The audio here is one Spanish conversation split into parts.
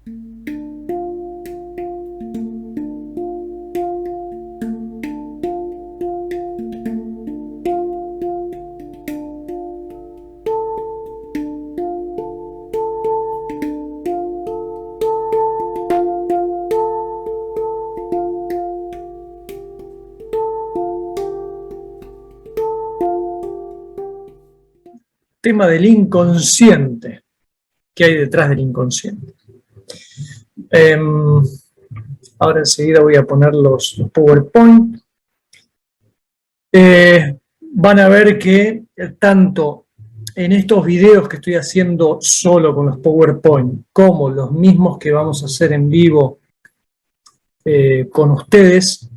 Tema del inconsciente. ¿Qué hay detrás del inconsciente? Ahora enseguida voy a poner los PowerPoint. Van a ver que tanto en estos videos que estoy haciendo solo con los PowerPoint, como los mismos que vamos a hacer en vivo con ustedes,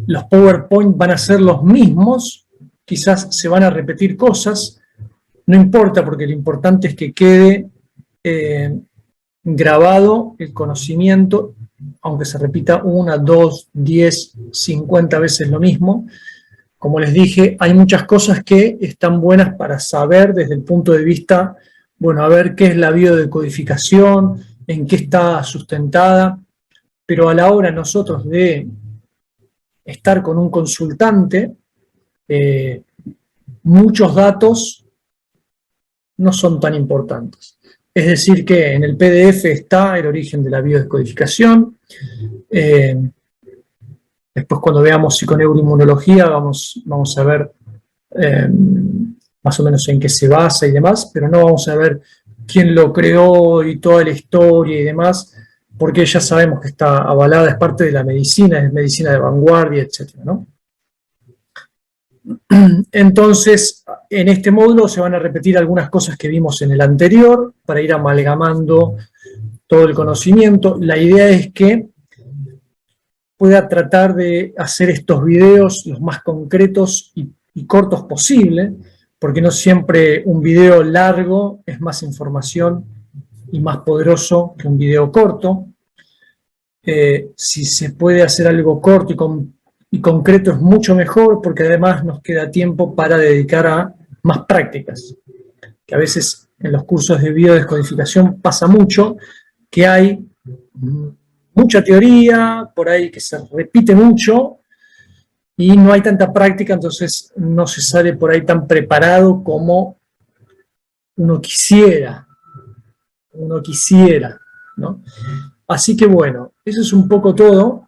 los PowerPoint van a ser los mismos. Quizás se van a repetir cosas, no importa, porque lo importante es que quede grabado el conocimiento, aunque se repita 1, 2, 10, 50 veces lo mismo. Como les dije, hay muchas cosas que están buenas para saber desde el punto de vista, bueno, a ver qué es la biodecodificación, en qué está sustentada, pero a la hora nosotros de estar con un consultante, muchos datos no son tan importantes. Es decir que en el PDF está el origen de la biodescodificación. Después cuando veamos psiconeuroinmunología vamos a ver más o menos en qué se basa y demás, pero no vamos a ver quién lo creó y toda la historia y demás, porque ya sabemos que está avalada, es parte de la medicina, es medicina de vanguardia, etc., ¿no? Entonces, en este módulo se van a repetir algunas cosas que vimos en el anterior para ir amalgamando todo el conocimiento. La idea es que pueda tratar de hacer estos videos los más concretos y cortos posible, porque no siempre un video largo es más información y más poderoso que un video corto. Si se puede hacer algo corto y concreto es mucho mejor, porque además nos queda tiempo para dedicar a más prácticas, que a veces en los cursos de biodescodificación pasa mucho, que hay mucha teoría, por ahí que se repite mucho, y no hay tanta práctica, entonces no se sale por ahí tan preparado como uno quisiera, ¿no? Así que bueno, eso es un poco todo.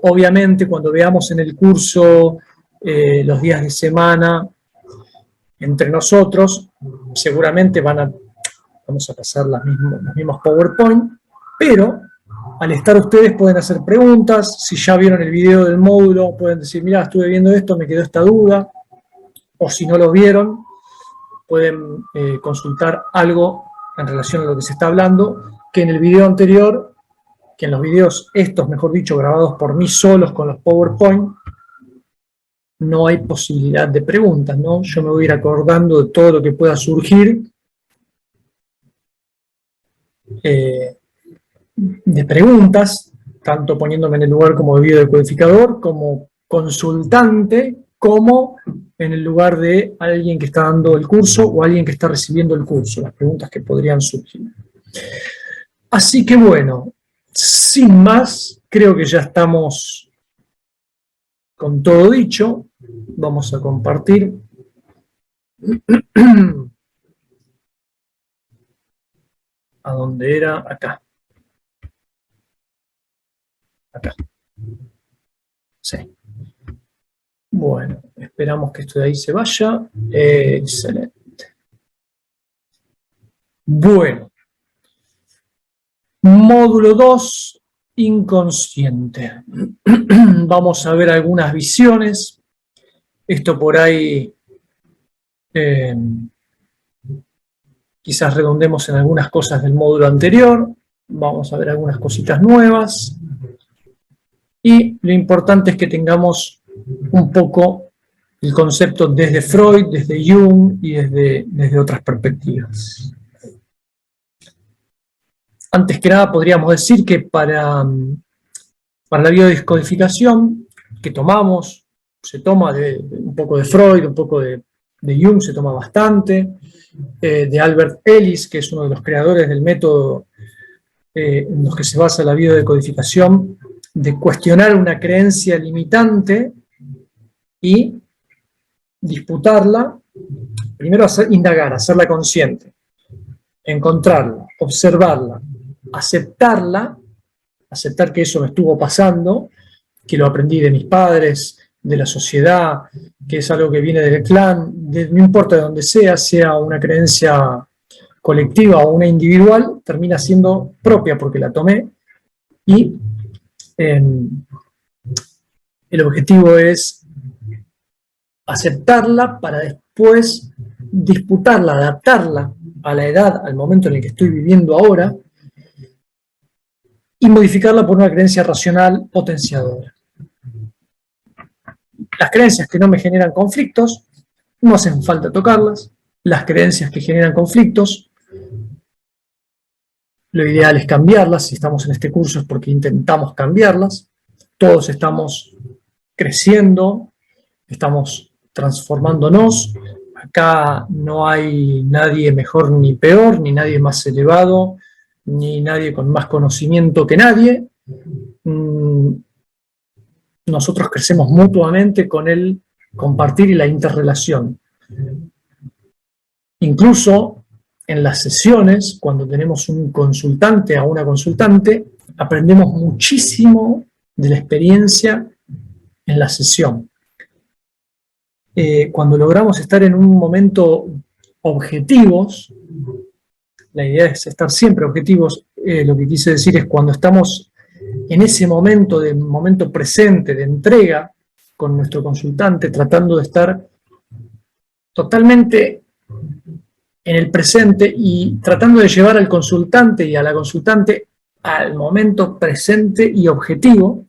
Obviamente cuando veamos en el curso los días de semana entre nosotros, seguramente vamos a pasar los mismos PowerPoint, pero al estar ustedes pueden hacer preguntas. Si ya vieron el video del módulo, pueden decir, mira, estuve viendo esto, me quedó esta duda, o si no lo vieron, pueden consultar algo en relación a lo que se está hablando, que en el video anterior, que en los videos estos, mejor dicho, grabados por mí solos con los PowerPoint, no hay posibilidad de preguntas, ¿no? Yo me voy a ir acordando de todo lo que pueda surgir de preguntas, tanto poniéndome en el lugar como biodecodificador, como consultante, como en el lugar de alguien que está dando el curso o alguien que está recibiendo el curso, las preguntas que podrían surgir. Así que bueno, sin más, creo que ya estamos con todo dicho. Vamos a compartir. ¿A dónde era? Acá. Acá. Sí. Bueno, esperamos que esto de ahí se vaya. Excelente. Bueno. Módulo 2, inconsciente. Vamos a ver algunas visiones. Esto por ahí quizás redondemos en algunas cosas del módulo anterior. Vamos a ver algunas cositas nuevas. Y lo importante es que tengamos un poco el concepto desde Freud, desde Jung y desde otras perspectivas. Antes que nada podríamos decir que para la biodescodificación que tomamos, se toma un poco de Freud, un poco de de Jung se toma bastante, de Albert Ellis, que es uno de los creadores del método en los que se basa la biodecodificación, de cuestionar una creencia limitante y disputarla, primero indagar, hacerla consciente, encontrarla, observarla, aceptarla, aceptar que eso me estuvo pasando, que lo aprendí de mis padres, de la sociedad, que es algo que viene del clan, no importa de dónde sea una creencia colectiva o una individual, termina siendo propia porque la tomé y el objetivo es aceptarla para después disputarla, adaptarla a la edad, al momento en el que estoy viviendo ahora y modificarla por una creencia racional potenciadora. Las creencias que no me generan conflictos, no hacen falta tocarlas. Las creencias que generan conflictos, lo ideal es cambiarlas. Si estamos en este curso es porque intentamos cambiarlas. Todos estamos creciendo, estamos transformándonos. Acá no hay nadie mejor ni peor, ni nadie más elevado, ni nadie con más conocimiento que nadie. Nosotros crecemos mutuamente con el compartir y la interrelación. Incluso en las sesiones, cuando tenemos un consultante o una consultante, aprendemos muchísimo de la experiencia en la sesión. Cuando logramos estar en un momento objetivos, la idea es estar siempre objetivos, lo que quise decir es cuando estamos en ese momento presente de entrega con nuestro consultante, tratando de estar totalmente en el presente y tratando de llevar al consultante y a la consultante al momento presente y objetivo,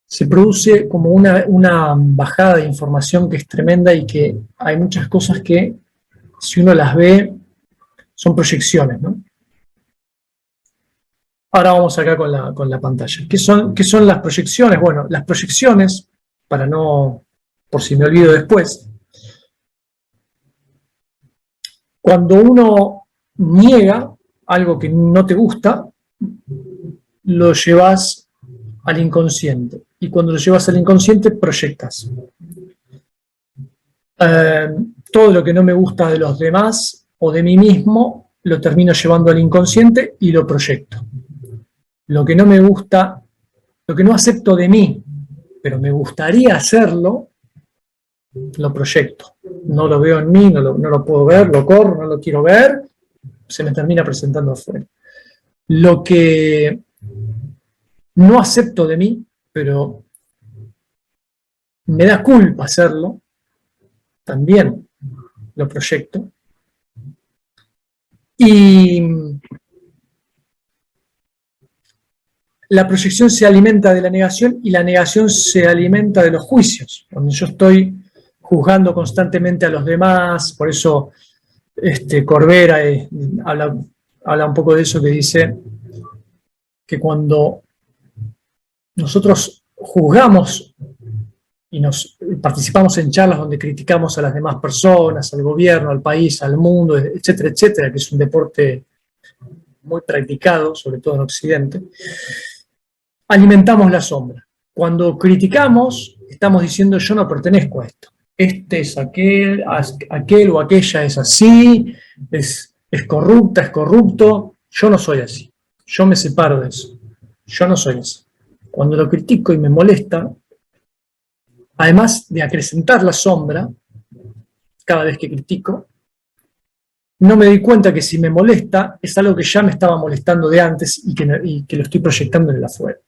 se produce como una bajada de información que es tremenda y que hay muchas cosas que, si uno las ve, son proyecciones, ¿no? Ahora vamos acá con la pantalla. ¿Qué son las proyecciones? Bueno, las proyecciones, por si me olvido después, cuando uno niega algo que no te gusta, lo llevas al inconsciente. Y cuando lo llevas al inconsciente, proyectas. Todo lo que no me gusta de los demás o de mí mismo, lo termino llevando al inconsciente y lo proyecto. Lo que no me gusta, lo que no acepto de mí, pero me gustaría hacerlo, lo proyecto. No lo veo en mí, no lo puedo ver, lo corro, no lo quiero ver, se me termina presentando afuera. Lo que no acepto de mí, pero me da culpa hacerlo, también lo proyecto. Y la proyección se alimenta de la negación y la negación se alimenta de los juicios. Cuando yo estoy juzgando constantemente a los demás, por eso Corbera habla un poco de eso, que dice que cuando nosotros juzgamos y participamos en charlas donde criticamos a las demás personas, al gobierno, al país, al mundo, etcétera, etcétera, que es un deporte muy practicado, sobre todo en Occidente, alimentamos la sombra. Cuando criticamos, estamos diciendo yo no pertenezco a esto. Este es aquel o aquella es así, es corrupta, es corrupto. Yo no soy así. Yo me separo de eso. Yo no soy así. Cuando lo critico y me molesta, además de acrecentar la sombra, cada vez que critico, no me doy cuenta que si me molesta es algo que ya me estaba molestando de antes y que lo estoy proyectando en el afuera.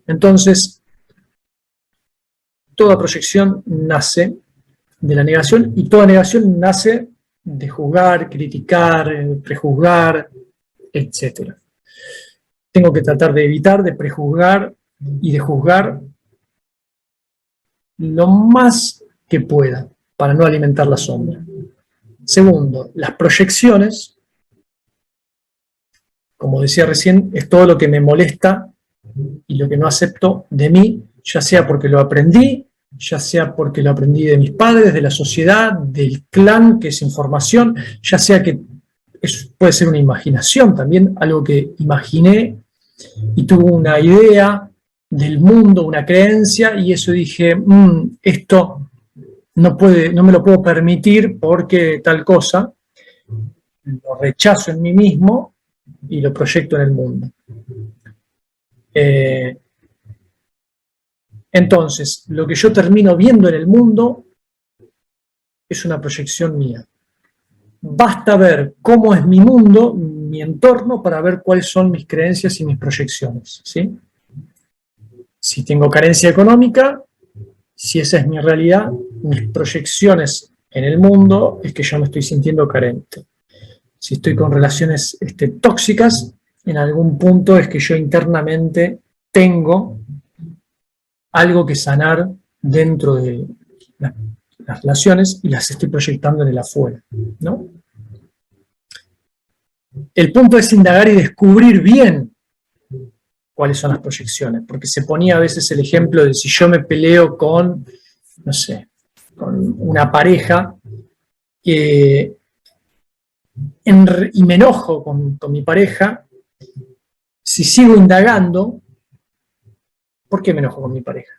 Entonces, toda proyección nace de la negación y toda negación nace de juzgar, criticar, prejuzgar, etc. Tengo que tratar de evitar de prejuzgar y de juzgar lo más que pueda para no alimentar la sombra. Segundo, las proyecciones, como decía recién, es todo lo que me molesta y lo que no acepto de mí, ya sea porque lo aprendí, ya sea porque lo aprendí de mis padres, de la sociedad, del clan, que es información, ya sea que puede ser una imaginación también, algo que imaginé y tuve una idea del mundo, una creencia, y eso dije, esto no me lo puedo permitir porque tal cosa, lo rechazo en mí mismo y lo proyecto en el mundo. Entonces, lo que yo termino viendo en el mundo es una proyección mía. Basta ver cómo es mi mundo, mi entorno, para ver cuáles son mis creencias y mis proyecciones, ¿sí? Si tengo carencia económica, si esa es mi realidad, mis proyecciones en el mundo es que yo me estoy sintiendo carente. Si estoy con relaciones tóxicas, en algún punto es que yo internamente tengo algo que sanar dentro de las relaciones y las estoy proyectando en el afuera, ¿no? El punto es indagar y descubrir bien cuáles son las proyecciones, porque se ponía a veces el ejemplo de si yo me peleo con, no sé, con una pareja y me enojo con mi pareja, si sigo indagando, ¿por qué me enojo con mi pareja?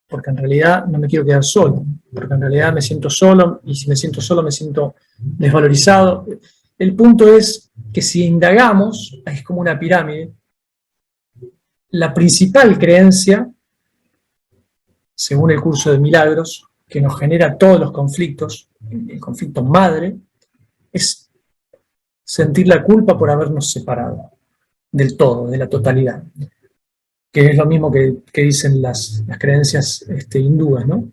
Porque en realidad no me quiero quedar solo, porque en realidad me siento solo, y si me siento solo me siento desvalorizado. El punto es que si indagamos, es como una pirámide, la principal creencia, según el curso de milagros, que nos genera todos los conflictos, el conflicto madre, es sentir la culpa por habernos separado del todo, de la totalidad, que es lo mismo que dicen las creencias hindúes, ¿no?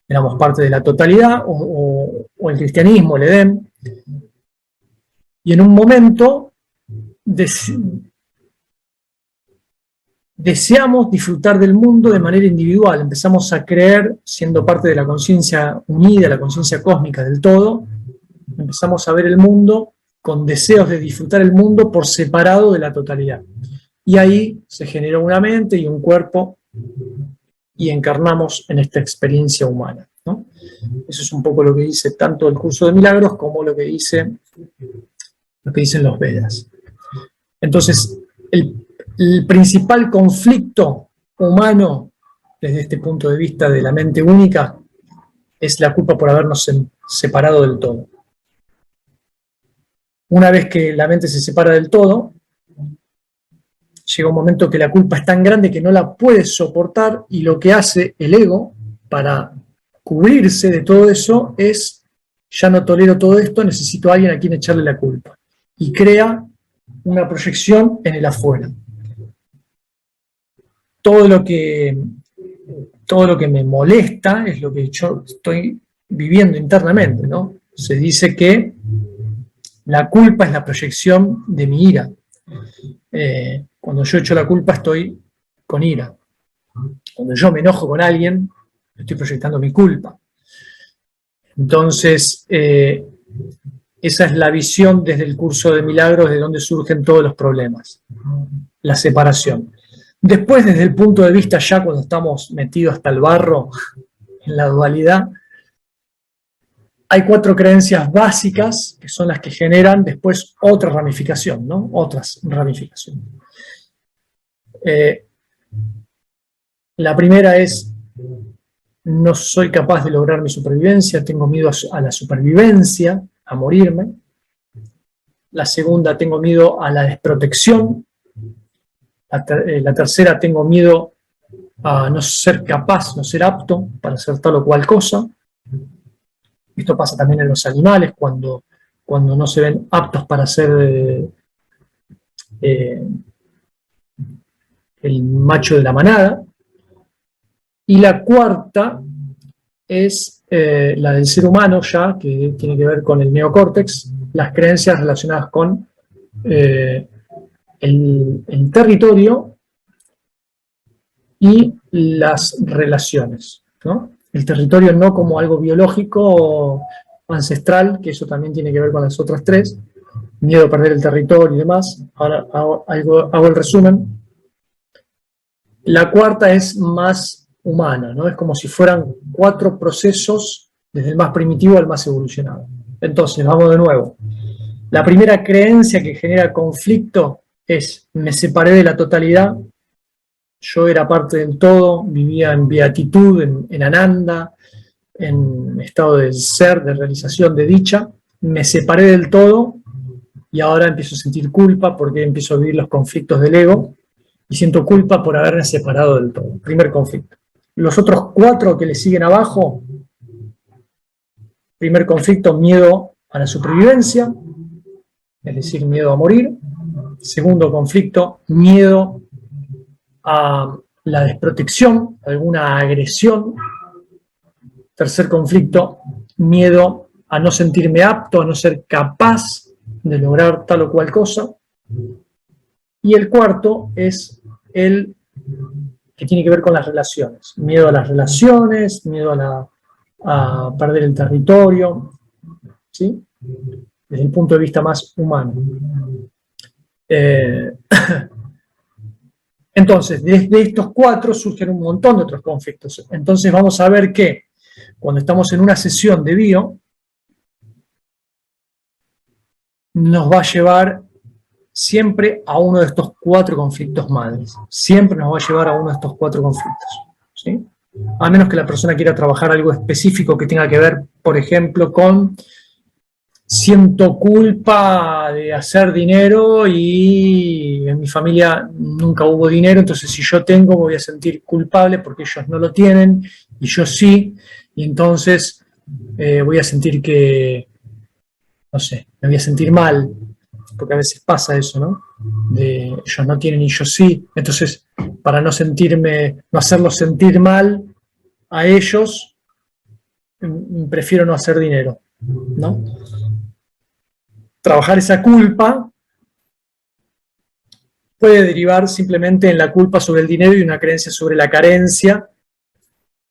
Éramos parte de la totalidad, o el cristianismo, el Edén, y en un momento deseamos disfrutar del mundo de manera individual, empezamos a creer, siendo parte de la conciencia unida, la conciencia cósmica del todo, empezamos a ver el mundo con deseos de disfrutar el mundo por separado de la totalidad. Y ahí se generó una mente y un cuerpo y encarnamos en esta experiencia humana, ¿no? Eso es un poco lo que dice tanto el curso de milagros como lo que dicen los Vedas. Entonces, el principal conflicto humano desde este punto de vista de la mente única es la culpa por habernos separado del todo. Una vez que la mente se separa del todo, llega un momento que la culpa es tan grande que no la puede soportar, y lo que hace el ego para cubrirse de todo eso es: ya no tolero todo esto, necesito a alguien a quien echarle la culpa. Y crea una proyección en el afuera. Todo lo que me molesta es lo que yo estoy viviendo internamente, ¿no? Se dice que la culpa es la proyección de mi ira. Cuando yo echo la culpa estoy con ira. Cuando yo me enojo con alguien, estoy proyectando mi culpa. Entonces, esa es la visión desde el curso de milagros de donde surgen todos los problemas. La separación. Después, desde el punto de vista ya cuando estamos metidos hasta el barro, en la dualidad, hay 4 creencias básicas que son las que generan después otra ramificación, ¿no? Otras ramificaciones. La primera es: no soy capaz de lograr mi supervivencia, tengo miedo a la supervivencia, a morirme. La segunda, tengo miedo a la desprotección. La tercera, tengo miedo a no ser capaz, no ser apto para hacer tal o cual cosa. Esto pasa también en los animales, cuando no se ven aptos para ser el macho de la manada. Y la cuarta es la del ser humano, ya que tiene que ver con el neocórtex, las creencias relacionadas con el territorio y las relaciones, ¿no? El territorio no como algo biológico o ancestral, que eso también tiene que ver con las otras 3, miedo a perder el territorio y demás. Ahora hago el resumen. La cuarta es más humana, ¿no? Es como si fueran 4 procesos desde el más primitivo al más evolucionado. Entonces, vamos de nuevo. La primera creencia que genera conflicto es: me separé de la totalidad, yo era parte del todo, vivía en beatitud, en ananda, en estado de ser, de realización, de dicha, me separé del todo y ahora empiezo a sentir culpa porque empiezo a vivir los conflictos del ego y siento culpa por haberme separado del todo. Primer conflicto. Los otros 4 que le siguen abajo: primer conflicto, miedo a la supervivencia, es decir, miedo a morir. Segundo conflicto, miedo a la desprotección, alguna agresión. Tercer conflicto, miedo a no sentirme apto, a no ser capaz de lograr tal o cual cosa. Y el cuarto es el que tiene que ver con las relaciones. Miedo a las relaciones, miedo a perder el territorio, ¿sí? Desde el punto de vista más humano. Entonces, desde estos 4 surgen un montón de otros conflictos. Entonces vamos a ver que cuando estamos en una sesión de bio, nos va a llevar siempre a uno de estos 4 conflictos madres. Siempre nos va a llevar a uno de estos 4 conflictos, ¿sí? A menos que la persona quiera trabajar algo específico que tenga que ver, por ejemplo, con siento culpa de hacer dinero y en mi familia nunca hubo dinero, entonces si yo tengo me voy a sentir culpable porque ellos no lo tienen y yo sí, y entonces voy a sentir que, no sé, me voy a sentir mal, porque a veces pasa eso, ¿no? De ellos no tienen y yo sí, entonces para no sentirme, no hacerlos sentir mal a ellos, prefiero no hacer dinero, ¿no? Trabajar esa culpa puede derivar simplemente en la culpa sobre el dinero y una creencia sobre la carencia,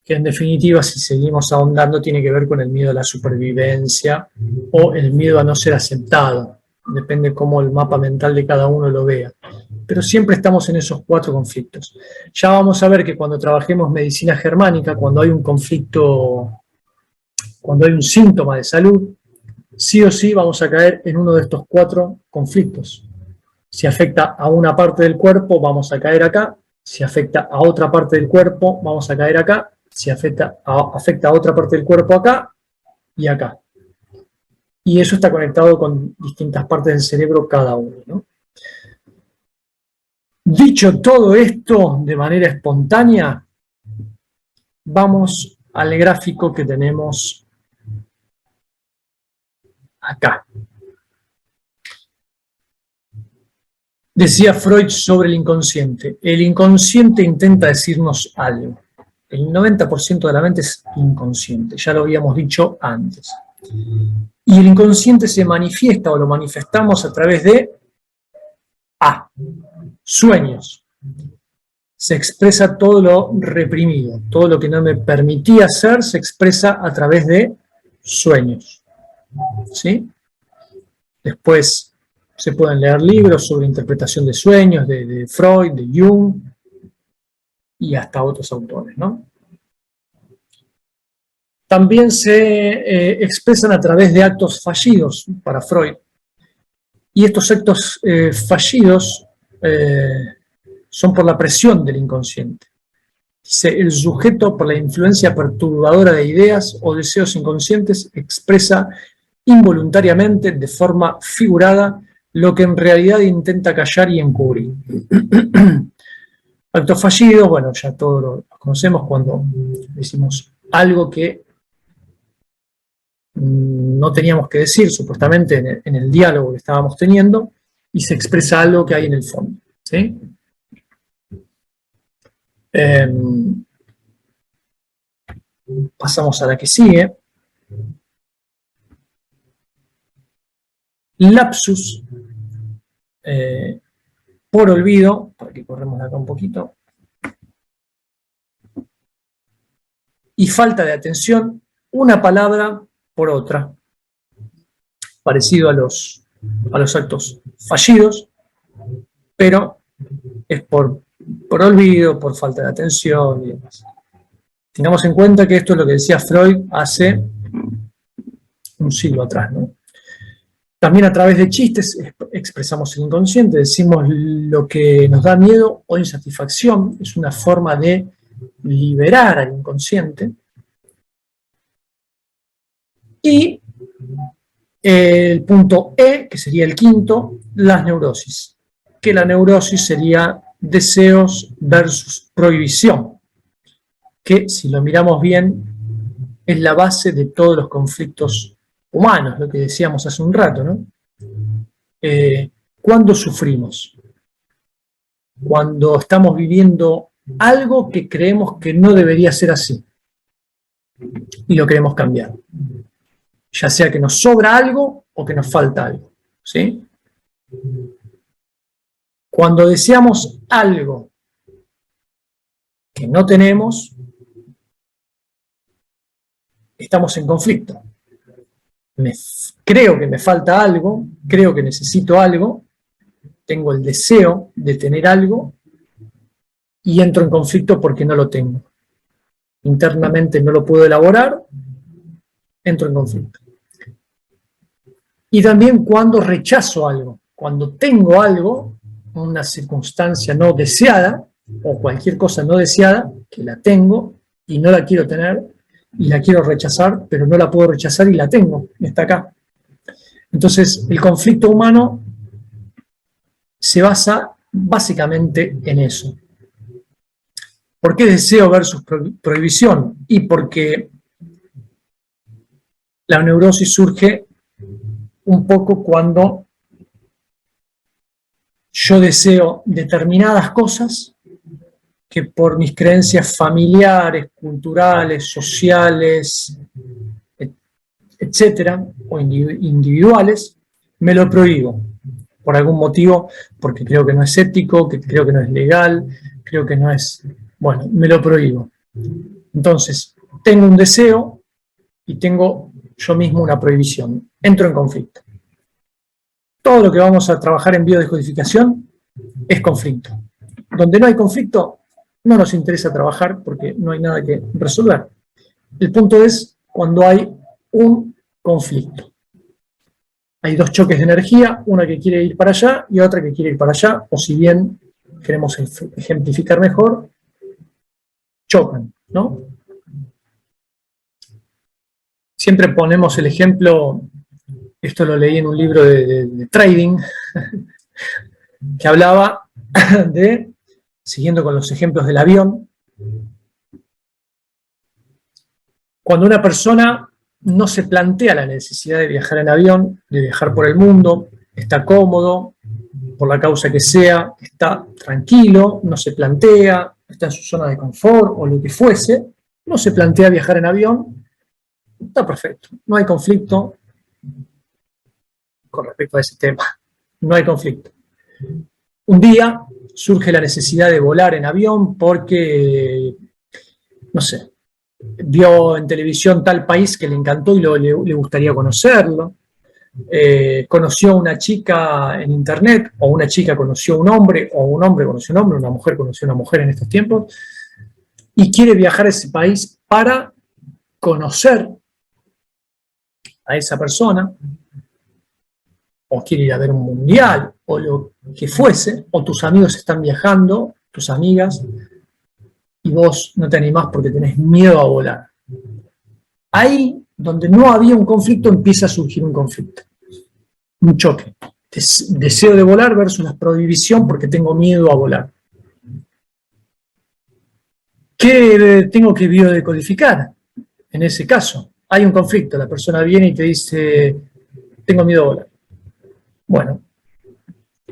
que en definitiva, si seguimos ahondando, tiene que ver con el miedo a la supervivencia o el miedo a no ser aceptado. Depende cómo el mapa mental de cada uno lo vea. Pero siempre estamos en esos 4 conflictos. Ya vamos a ver que cuando trabajemos medicina germánica, cuando hay un conflicto, cuando hay un síntoma de salud, sí o sí vamos a caer en uno de estos 4 conflictos. Si afecta a una parte del cuerpo, vamos a caer acá. Si afecta a otra parte del cuerpo, vamos a caer acá. Si afecta a otra parte del cuerpo, acá y acá. Y eso está conectado con distintas partes del cerebro cada uno, ¿no? Dicho todo esto de manera espontánea, vamos al gráfico que tenemos acá. Decía Freud sobre el inconsciente. El inconsciente intenta decirnos algo. El 90% de la mente es inconsciente, ya lo habíamos dicho antes. Y el inconsciente se manifiesta o lo manifestamos a través de sueños. Se expresa todo lo reprimido, todo lo que no me permitía hacer se expresa a través de sueños. ¿Sí? Después se pueden leer libros sobre interpretación de sueños de Freud, de Jung y hasta otros autores, ¿no? También se expresan a través de actos fallidos para Freud. Y estos actos fallidos son por la presión del inconsciente. Dice, el sujeto, por la influencia perturbadora de ideas o deseos inconscientes, expresa involuntariamente, de forma figurada, lo que en realidad intenta callar y encubrir. Actos fallidos, bueno, ya todos lo conocemos cuando decimos algo que no teníamos que decir, supuestamente, en el diálogo que estábamos teniendo, y se expresa algo que hay en el fondo, ¿sí? Pasamos a la que sigue. Lapsus, por olvido, para que corremos de acá un poquito, y falta de atención, una palabra por otra, parecido a los actos fallidos, pero es por olvido, por falta de atención y demás. Tengamos en cuenta que esto es lo que decía Freud hace un siglo atrás, ¿no? También a través de chistes expresamos el inconsciente, decimos lo que nos da miedo o insatisfacción, es una forma de liberar al inconsciente. Y el punto E, que sería el quinto, las neurosis, que la neurosis sería deseos versus prohibición, que si lo miramos bien es la base de todos los conflictos humanos, lo que decíamos hace un rato, ¿no? ¿Cuándo sufrimos? Cuando estamos viviendo algo que creemos que no debería ser así y lo queremos cambiar. Ya sea que nos sobra algo o que nos falta algo, ¿sí? Cuando deseamos algo que no tenemos, estamos en conflicto. Creo que me falta algo, creo que necesito algo, tengo el deseo de tener algo y entro en conflicto porque no lo tengo. Internamente no lo puedo elaborar, entro en conflicto. Y también cuando rechazo algo, cuando tengo algo, una circunstancia no deseada o cualquier cosa no deseada, que la tengo y no la quiero tener y la quiero rechazar, pero no la puedo rechazar y la tengo, está acá. Entonces, el conflicto humano se basa básicamente en eso. ¿Por qué deseo versus prohibición? Y porque la neurosis surge un poco cuando yo deseo determinadas cosas que por mis creencias familiares, culturales, sociales, etcétera, o individuales, me lo prohíbo. Por algún motivo, porque creo que no es ético, que creo que no es legal, creo que no es... Bueno, me lo prohíbo. Entonces, tengo un deseo y tengo yo mismo una prohibición. Entro en conflicto. Todo lo que vamos a trabajar en biodescodificación es conflicto. Donde no hay conflicto, no nos interesa trabajar porque no hay nada que resolver. El punto es cuando hay un conflicto. Hay dos choques de energía, una que quiere ir para allá y otra que quiere ir para allá, o si bien queremos ejemplificar mejor, chocan, ¿no? Siempre ponemos el ejemplo, esto lo leí en un libro de trading, que hablaba de, siguiendo con los ejemplos del avión, cuando una persona no se plantea la necesidad de viajar en avión, de viajar por el mundo, está cómodo, por la causa que sea, está tranquilo, no se plantea, está en su zona de confort o lo que fuese, no se plantea viajar en avión, está perfecto, no hay conflicto con respecto a ese tema, no hay conflicto. Un día surge la necesidad de volar en avión porque, no sé, vio en televisión tal país que le encantó y le gustaría conocerlo. Conoció a una chica en internet, o una chica conoció a un hombre, o un hombre conoció a un hombre, una mujer conoció a una mujer en estos tiempos, y quiere viajar a ese país para conocer a esa persona, o quiere ir a ver un mundial, o lo que fuese, o tus amigos están viajando, tus amigas, y vos no te animás porque tenés miedo a volar. Ahí, donde no había un conflicto, empieza a surgir un conflicto. Un choque. Deseo de volar versus la prohibición porque tengo miedo a volar. ¿Qué tengo que biodecodificar? En ese caso, hay un conflicto. La persona viene y te dice, tengo miedo a volar. Bueno,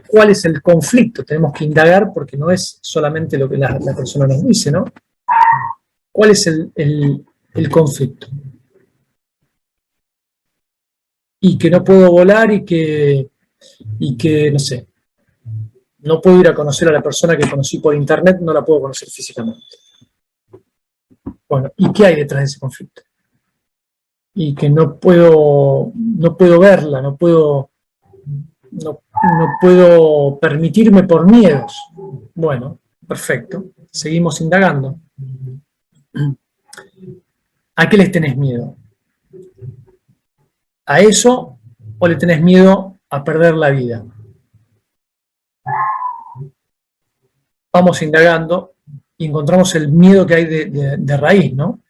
¿cuál es el conflicto? Tenemos que indagar porque no es solamente lo que la persona nos dice, ¿no? ¿Cuál es el conflicto? Y que no puedo volar y que, no sé, no puedo ir a conocer a la persona que conocí por internet, no la puedo conocer físicamente. Bueno, ¿y qué hay detrás de ese conflicto? Y que no puedo verla, no puedo permitirme por miedos. Bueno, perfecto, seguimos indagando. ¿A qué les tenés miedo? ¿A eso o le tenés miedo a perder la vida? Vamos indagando y encontramos el miedo que hay de raíz, ¿no?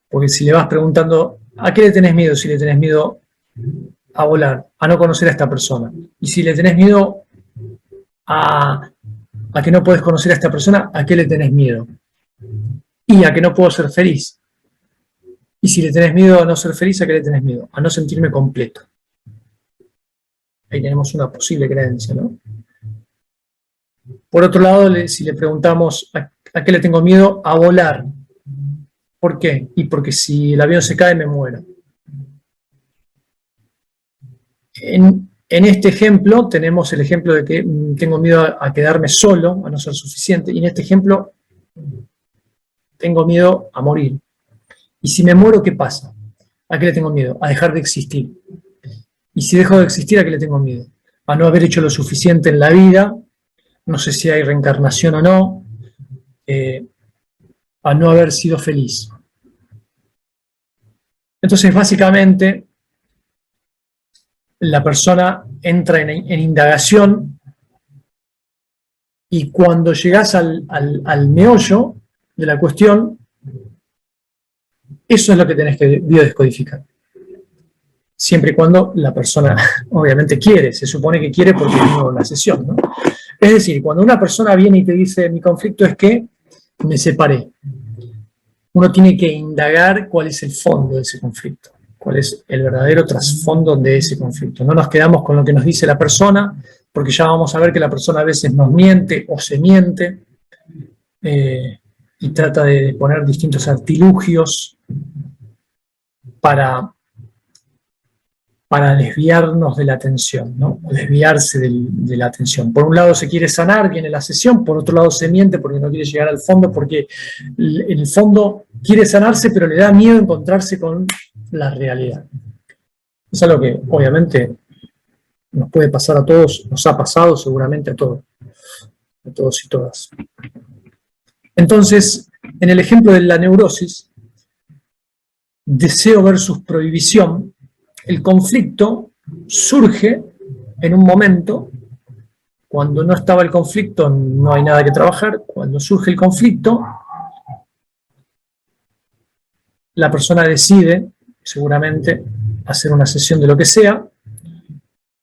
Porque si le vas preguntando, ¿a qué le tenés miedo? Si le tenés miedo a volar, a no conocer a esta persona. Y si le tenés miedo a que no puedes conocer a esta persona, ¿a qué le tenés miedo? Y a que no puedo ser feliz. Y si le tenés miedo a no ser feliz, ¿a qué le tenés miedo? A no sentirme completo. Ahí tenemos una posible creencia, ¿no? Por otro lado, si le preguntamos, ¿a qué le tengo miedo? A volar. ¿Por qué? Y porque si el avión se cae, me muero. En este ejemplo, tenemos el ejemplo de que tengo miedo a quedarme solo, a no ser suficiente. Y en este ejemplo, tengo miedo a morir. Y si me muero, ¿qué pasa? ¿A qué le tengo miedo? A dejar de existir. Y si dejo de existir, ¿a qué le tengo miedo? A no haber hecho lo suficiente en la vida, no sé si hay reencarnación o no, a no haber sido feliz. Entonces, básicamente, la persona entra en indagación y cuando llegas al meollo de la cuestión, eso es lo que tenés que biodescodificar. Siempre y cuando la persona obviamente quiere, se supone que quiere porque vino la sesión, ¿no? Es decir, cuando una persona viene y te dice mi conflicto es que me separé, uno tiene que indagar cuál es el fondo de ese conflicto, cuál es el verdadero trasfondo de ese conflicto. No nos quedamos con lo que nos dice la persona, porque ya vamos a ver que la persona a veces nos miente o se miente y trata de poner distintos artilugios para desviarnos de la atención, ¿no? O desviarse de la atención. Por un lado se quiere sanar, viene la sesión, por otro lado se miente porque no quiere llegar al fondo, porque en el fondo quiere sanarse, pero le da miedo encontrarse con la realidad. Es algo que obviamente nos puede pasar a todos, nos ha pasado seguramente a todos y todas. Entonces, en el ejemplo de la neurosis, deseo versus prohibición, el conflicto surge en un momento, cuando no estaba el conflicto no hay nada que trabajar, cuando surge el conflicto, la persona decide, seguramente, hacer una sesión de lo que sea,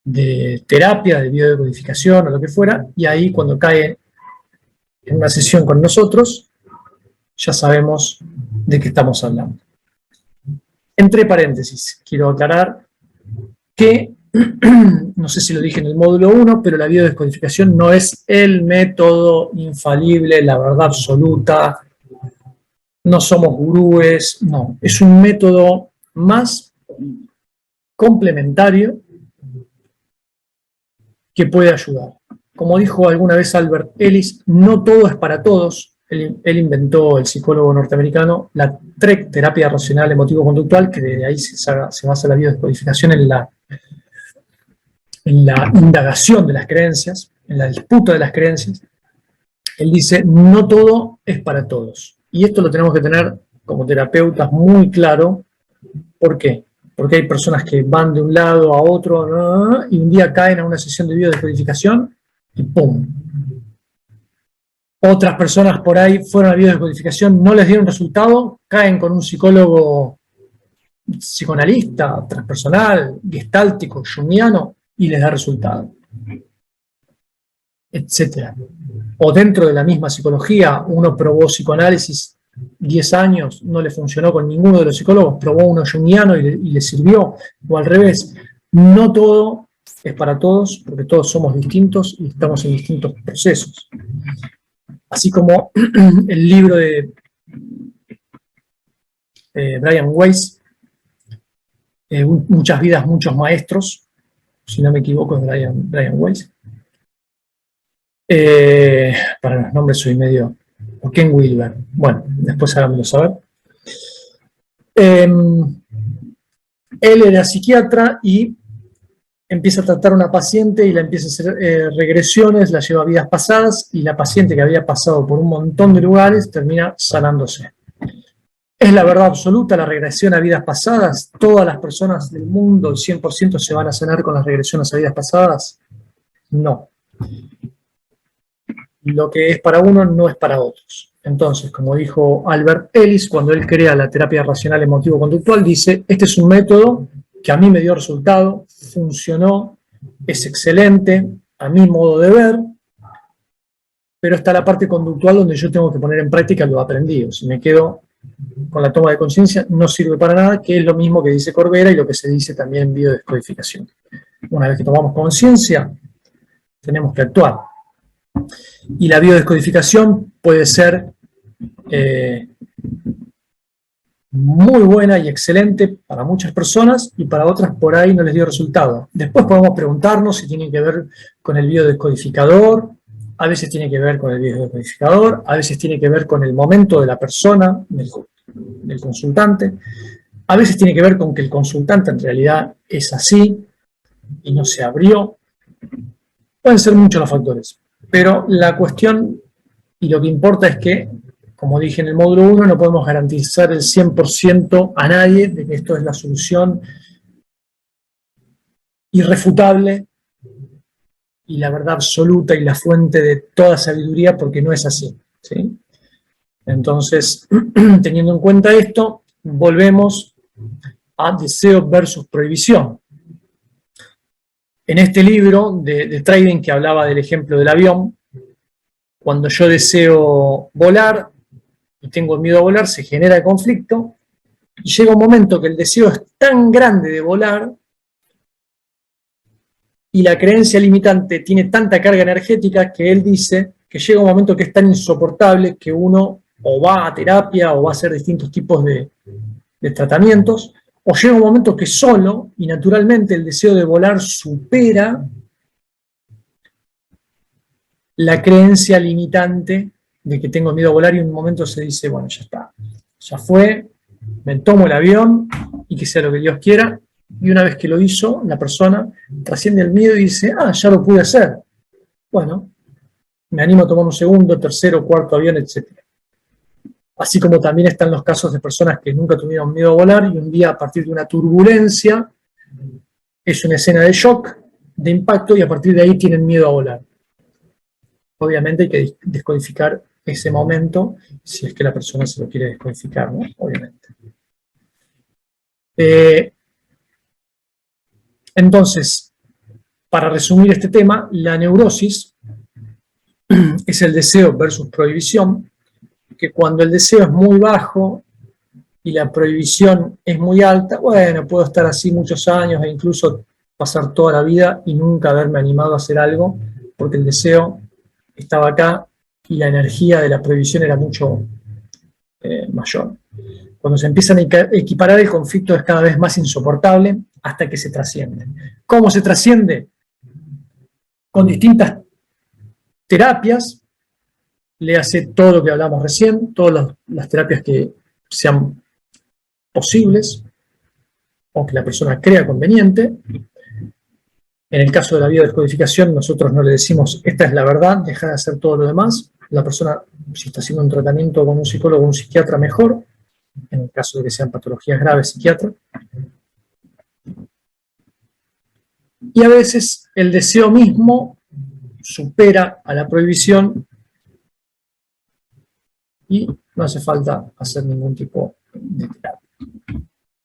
de terapia, de biodecodificación o lo que fuera, y ahí cuando cae en una sesión con nosotros, ya sabemos de qué estamos hablando. Entre paréntesis, quiero aclarar que, no sé si lo dije en el módulo 1, pero la biodescodificación no es el método infalible, la verdad absoluta, no somos gurúes, no, es un método más complementario que puede ayudar. Como dijo alguna vez Albert Ellis, no todo es para todos. Él inventó, el psicólogo norteamericano, la TREC, terapia racional emotivo-conductual, que de ahí se basa la biodescodificación en la indagación de las creencias, en la disputa de las creencias. Él dice, no todo es para todos. Y esto lo tenemos que tener como terapeutas muy claro. ¿Por qué? Porque hay personas que van de un lado a otro y un día caen a una sesión de biodescodificación y ¡pum! Otras personas por ahí fueron a biodescodificación, no les dieron resultado, caen con un psicólogo psicoanalista, transpersonal, gestáltico, junguiano y les da resultado, etcétera. O dentro de la misma psicología, uno probó psicoanálisis 10 años, no le funcionó con ninguno de los psicólogos, probó uno junguiano y le sirvió, o al revés. No todo es para todos, porque todos somos distintos y estamos en distintos procesos. Así como el libro de Brian Weiss, Muchas vidas, muchos maestros, si no me equivoco es Brian Weiss. Para los nombres soy medio... O Ken Wilber. Bueno, después háganmelo saber. Él era psiquiatra y empieza a tratar a una paciente y la empieza a hacer regresiones, la lleva a vidas pasadas y la paciente que había pasado por un montón de lugares termina sanándose. ¿Es la verdad absoluta la regresión a vidas pasadas? ¿Todas las personas del mundo, el 100%, se van a sanar con las regresiones a vidas pasadas? No. Lo que es para uno no es para otros. Entonces, como dijo Albert Ellis, cuando él crea la terapia racional emotivo-conductual, dice, este es un método que a mí me dio resultado, funcionó, es excelente, a mi modo de ver, pero está la parte conductual donde yo tengo que poner en práctica lo aprendido. Si me quedo con la toma de conciencia, no sirve para nada, que es lo mismo que dice Corbera y lo que se dice también en biodescodificación. Una vez que tomamos conciencia, tenemos que actuar. Y la biodescodificación puede ser muy buena y excelente para muchas personas y para otras por ahí no les dio resultado. Después podemos preguntarnos si tiene que ver con el biodescodificador, a veces tiene que ver con el biodescodificador, a veces tiene que ver con el momento de la persona, del consultante, a veces tiene que ver con que el consultante en realidad es así y no se abrió. Pueden ser muchos los factores, pero la cuestión y lo que importa es que, como dije en el módulo 1, no podemos garantizar el 100% a nadie de que esto es la solución irrefutable y la verdad absoluta y la fuente de toda sabiduría, porque no es así, ¿sí? Entonces, teniendo en cuenta esto, volvemos a deseo versus prohibición. En este libro de trading que hablaba del ejemplo del avión, cuando yo deseo volar y tengo miedo a volar, se genera el conflicto y llega un momento que el deseo es tan grande de volar y la creencia limitante tiene tanta carga energética que él dice que llega un momento que es tan insoportable que uno o va a terapia o va a hacer distintos tipos de tratamientos, o llega un momento que solo y naturalmente el deseo de volar supera la creencia limitante de que tengo miedo a volar y en un momento se dice, bueno, ya está, ya fue, me tomo el avión y que sea lo que Dios quiera. Y una vez que lo hizo, la persona trasciende el miedo y dice, ah, ya lo pude hacer. Bueno, me animo a tomar un segundo, tercero, cuarto avión, etc. Así como también están los casos de personas que nunca tuvieron miedo a volar y un día a partir de una turbulencia es una escena de shock, de impacto y a partir de ahí tienen miedo a volar. Obviamente hay que descodificar ese momento si es que la persona se lo quiere descodificar, ¿no? Obviamente. Entonces, para resumir este tema, la neurosis es el deseo versus prohibición, que cuando el deseo es muy bajo y la prohibición es muy alta, bueno, puedo estar así muchos años e incluso pasar toda la vida y nunca haberme animado a hacer algo, porque el deseo estaba acá y la energía de la prohibición era mucho mayor. Cuando se empiezan a equiparar, el conflicto es cada vez más insoportable hasta que se trasciende. ¿Cómo se trasciende? Con distintas terapias, le hace todo lo que hablamos recién, todas las terapias que sean posibles o que la persona crea conveniente. En el caso de la biodescodificación, nosotros no le decimos, esta es la verdad, deja de hacer todo lo demás. La persona, si está haciendo un tratamiento con un psicólogo o un psiquiatra, mejor. En el caso de que sean patologías graves, psiquiatra. Y a veces el deseo mismo supera a la prohibición y no hace falta hacer ningún tipo de terapia.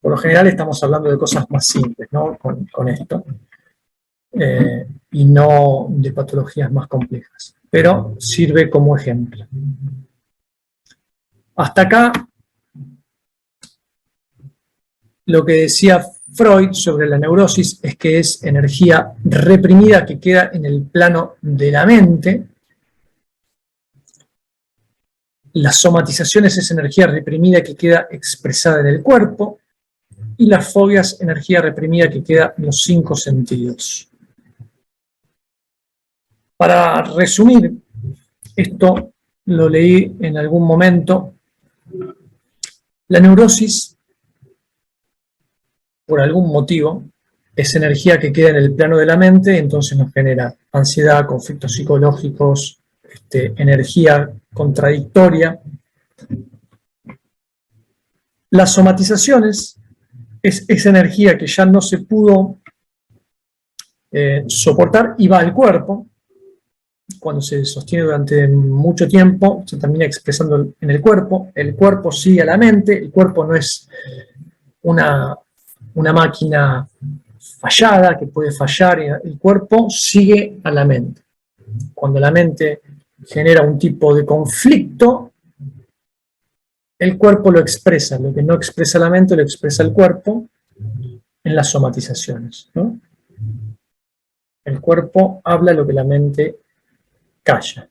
Por lo general estamos hablando de cosas más simples, ¿no? Con esto. Y no de patologías más complejas. Pero sirve como ejemplo. Hasta acá, lo que decía Freud sobre la neurosis es que es energía reprimida que queda en el plano de la mente. Las somatizaciones es energía reprimida que queda expresada en el cuerpo. Y las fobias, energía reprimida que queda en los 5 sentidos. Para resumir, esto lo leí en algún momento. La neurosis, por algún motivo, es energía que queda en el plano de la mente, entonces nos genera ansiedad, conflictos psicológicos, energía contradictoria. Las somatizaciones es esa energía que ya no se pudo soportar y va al cuerpo. Cuando se sostiene durante mucho tiempo, se termina expresando en el cuerpo sigue a la mente, el cuerpo no es una máquina fallada que puede fallar, el cuerpo sigue a la mente. Cuando la mente genera un tipo de conflicto, el cuerpo lo expresa, lo que no expresa la mente lo expresa el cuerpo en las somatizaciones, ¿no? El cuerpo habla lo que la mente calla.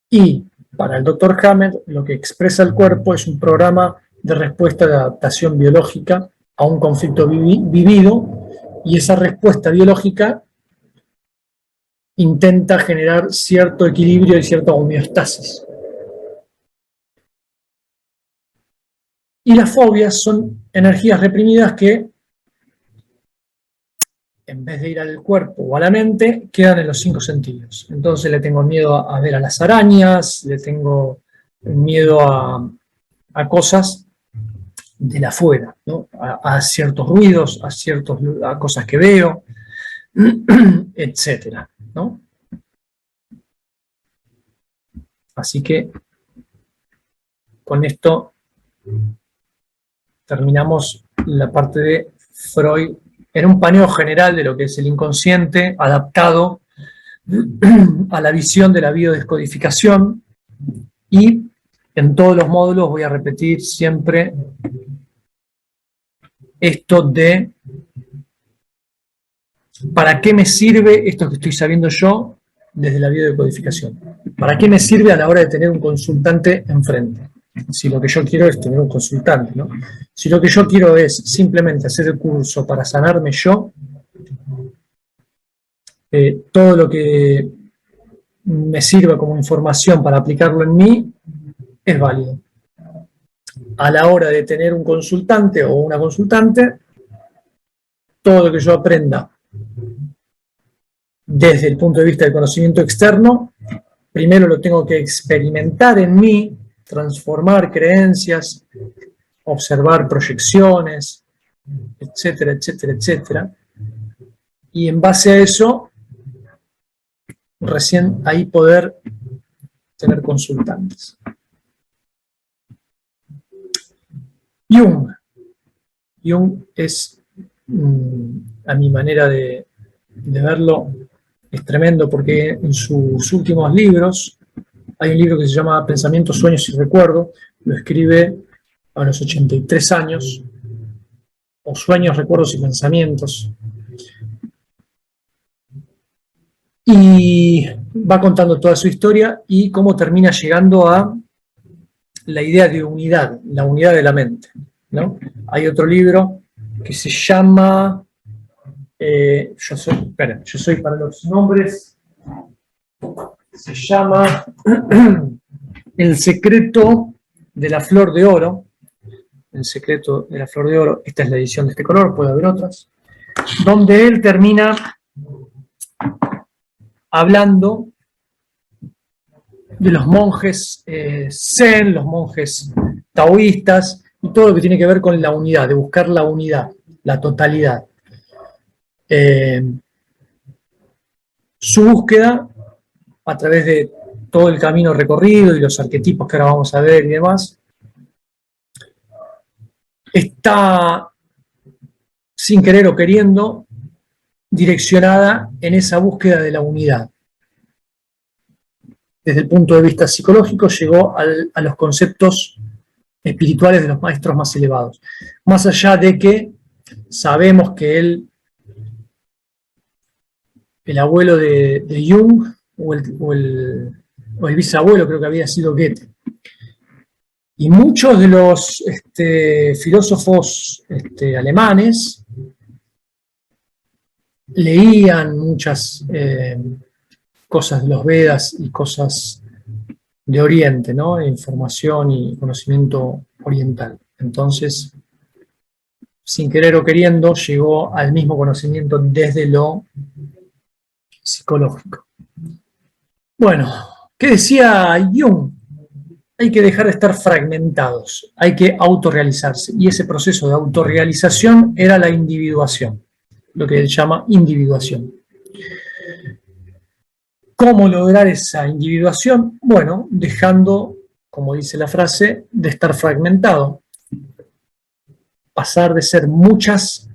Y para el Dr. Hammett, lo que expresa el cuerpo es un programa de respuesta de adaptación biológica a un conflicto vivido, y esa respuesta biológica intenta generar cierto equilibrio y cierta homeostasis. Y las fobias son energías reprimidas que, en vez de ir al cuerpo o a la mente, quedan en los 5 sentidos. Entonces le tengo miedo a ver a las arañas, le tengo miedo a cosas de la afuera, ¿no? A ciertos ruidos, a cosas que veo, etcétera, ¿no? Así que con esto terminamos la parte de Freud en un paneo general de lo que es el inconsciente adaptado a la visión de la biodescodificación, y en todos los módulos voy a repetir siempre esto de ¿para qué me sirve esto que estoy sabiendo yo desde la biodescodificación? ¿Para qué me sirve a la hora de tener un consultante enfrente? Si lo que yo quiero es tener un consultante, ¿no? Si lo que yo quiero es simplemente hacer el curso para sanarme yo, todo lo que me sirva como información para aplicarlo en mí es válido. A la hora de tener un consultante o una consultante, todo lo que yo aprenda desde el punto de vista del conocimiento externo, primero lo tengo que experimentar en mí, transformar creencias, observar proyecciones, etcétera, etcétera, etcétera. Y en base a eso, recién ahí poder tener consultantes. Jung es, a mi manera de verlo, es tremendo, porque en sus últimos libros, hay un libro que se llama Pensamientos, Sueños y Recuerdo, lo escribe a los 83 años, o Sueños, Recuerdos y Pensamientos, y va contando toda su historia y cómo termina llegando a la idea de unidad, la unidad de la mente, ¿no? Hay otro libro que se llama, yo soy para los nombres, se llama El secreto de la flor de oro. El secreto de la flor de oro, esta es la edición de este color, puede haber otras, donde él termina hablando de los monjes zen, los monjes taoístas, y todo lo que tiene que ver con la unidad, de buscar la unidad, la totalidad. Su búsqueda, a través de todo el camino recorrido y los arquetipos que ahora vamos a ver y demás, está, sin querer o queriendo, direccionada en esa búsqueda de la unidad. Desde el punto de vista psicológico, llegó a los conceptos espirituales de los maestros más elevados. Más allá de que sabemos que el abuelo de Jung, o el bisabuelo, creo que había sido Goethe. Y muchos de los filósofos alemanes leían muchas cosas de los Vedas y cosas de Oriente, ¿no? Información y conocimiento oriental. Entonces, sin querer o queriendo, llegó al mismo conocimiento desde lo psicológico. Bueno, ¿qué decía Jung? hay que dejar de estar fragmentados, hay que autorrealizarse. Y ese proceso de autorrealización era la individuación, lo que él llama individuación. ¿Cómo lograr esa individuación? Bueno, dejando, como dice la frase, de estar fragmentado. Pasar de ser muchas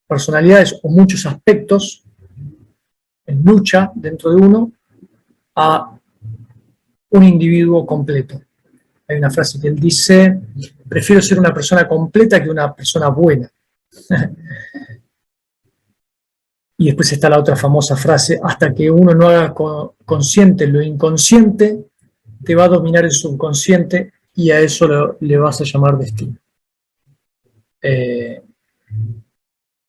personalidades o muchos aspectos en lucha dentro de uno a un individuo completo. Hay una frase que él dice: prefiero ser una persona completa que una persona buena. Y después está la otra famosa frase: hasta que uno no haga consciente lo inconsciente, te va a dominar el subconsciente y a eso le vas a llamar destino.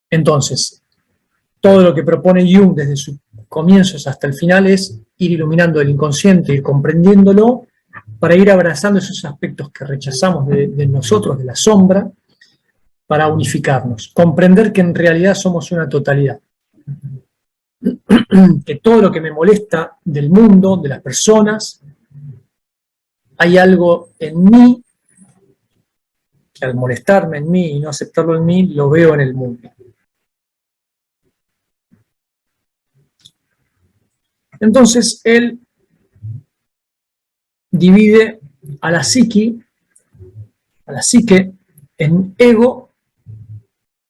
Entonces, todo lo que propone Jung desde sus comienzos hasta el final es ir iluminando el inconsciente, ir comprendiéndolo, para ir abrazando esos aspectos que rechazamos de nosotros, de la sombra, para unificarnos. Comprender que en realidad somos una totalidad. Que todo lo que me molesta del mundo, de las personas, hay algo en mí que al molestarme en mí y no aceptarlo en mí, lo veo en el mundo. Entonces, él divide a la psique en ego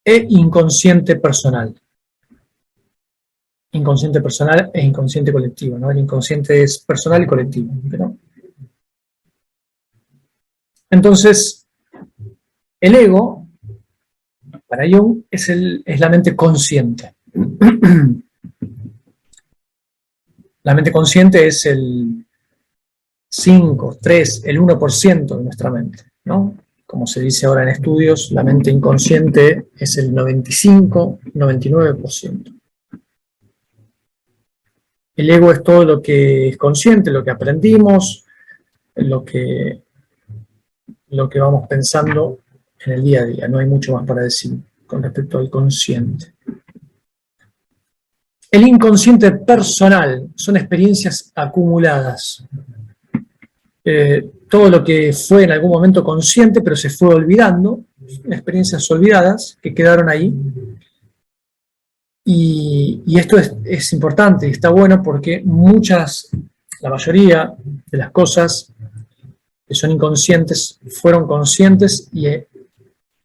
e inconsciente personal. Inconsciente personal e inconsciente colectivo, ¿no? El inconsciente es personal y colectivo, ¿no? Entonces, el ego, para Jung, es la mente consciente. La mente consciente es el 5, 3, el 1% de nuestra mente, ¿no? Como se dice ahora en estudios, la mente inconsciente es el 95, 99%. El ego es todo lo que es consciente, lo que aprendimos, lo que vamos pensando en el día a día. No hay mucho más para decir con respecto al consciente. El inconsciente personal son experiencias acumuladas. Todo lo que fue en algún momento consciente, pero se fue olvidando, experiencias olvidadas que quedaron ahí. Y esto es importante y está bueno porque la mayoría de las cosas que son inconscientes fueron conscientes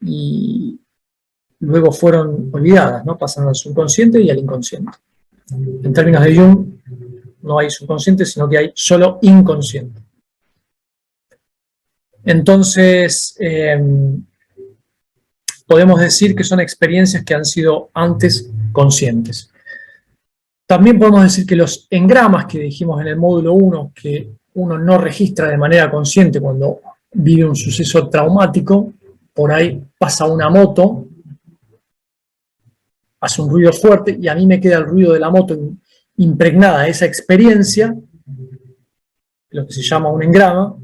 y luego fueron olvidadas, ¿no? Pasan al subconsciente y al inconsciente. En términos de Jung, no hay subconsciente, sino que hay solo inconsciente. Entonces, podemos decir que son experiencias que han sido antes conscientes. También podemos decir que los engramas que dijimos en el módulo 1, que uno no registra de manera consciente cuando vive un suceso traumático, por ahí pasa una moto, hace un ruido fuerte y a mí me queda el ruido de la moto impregnada a esa experiencia, lo que se llama un engrama,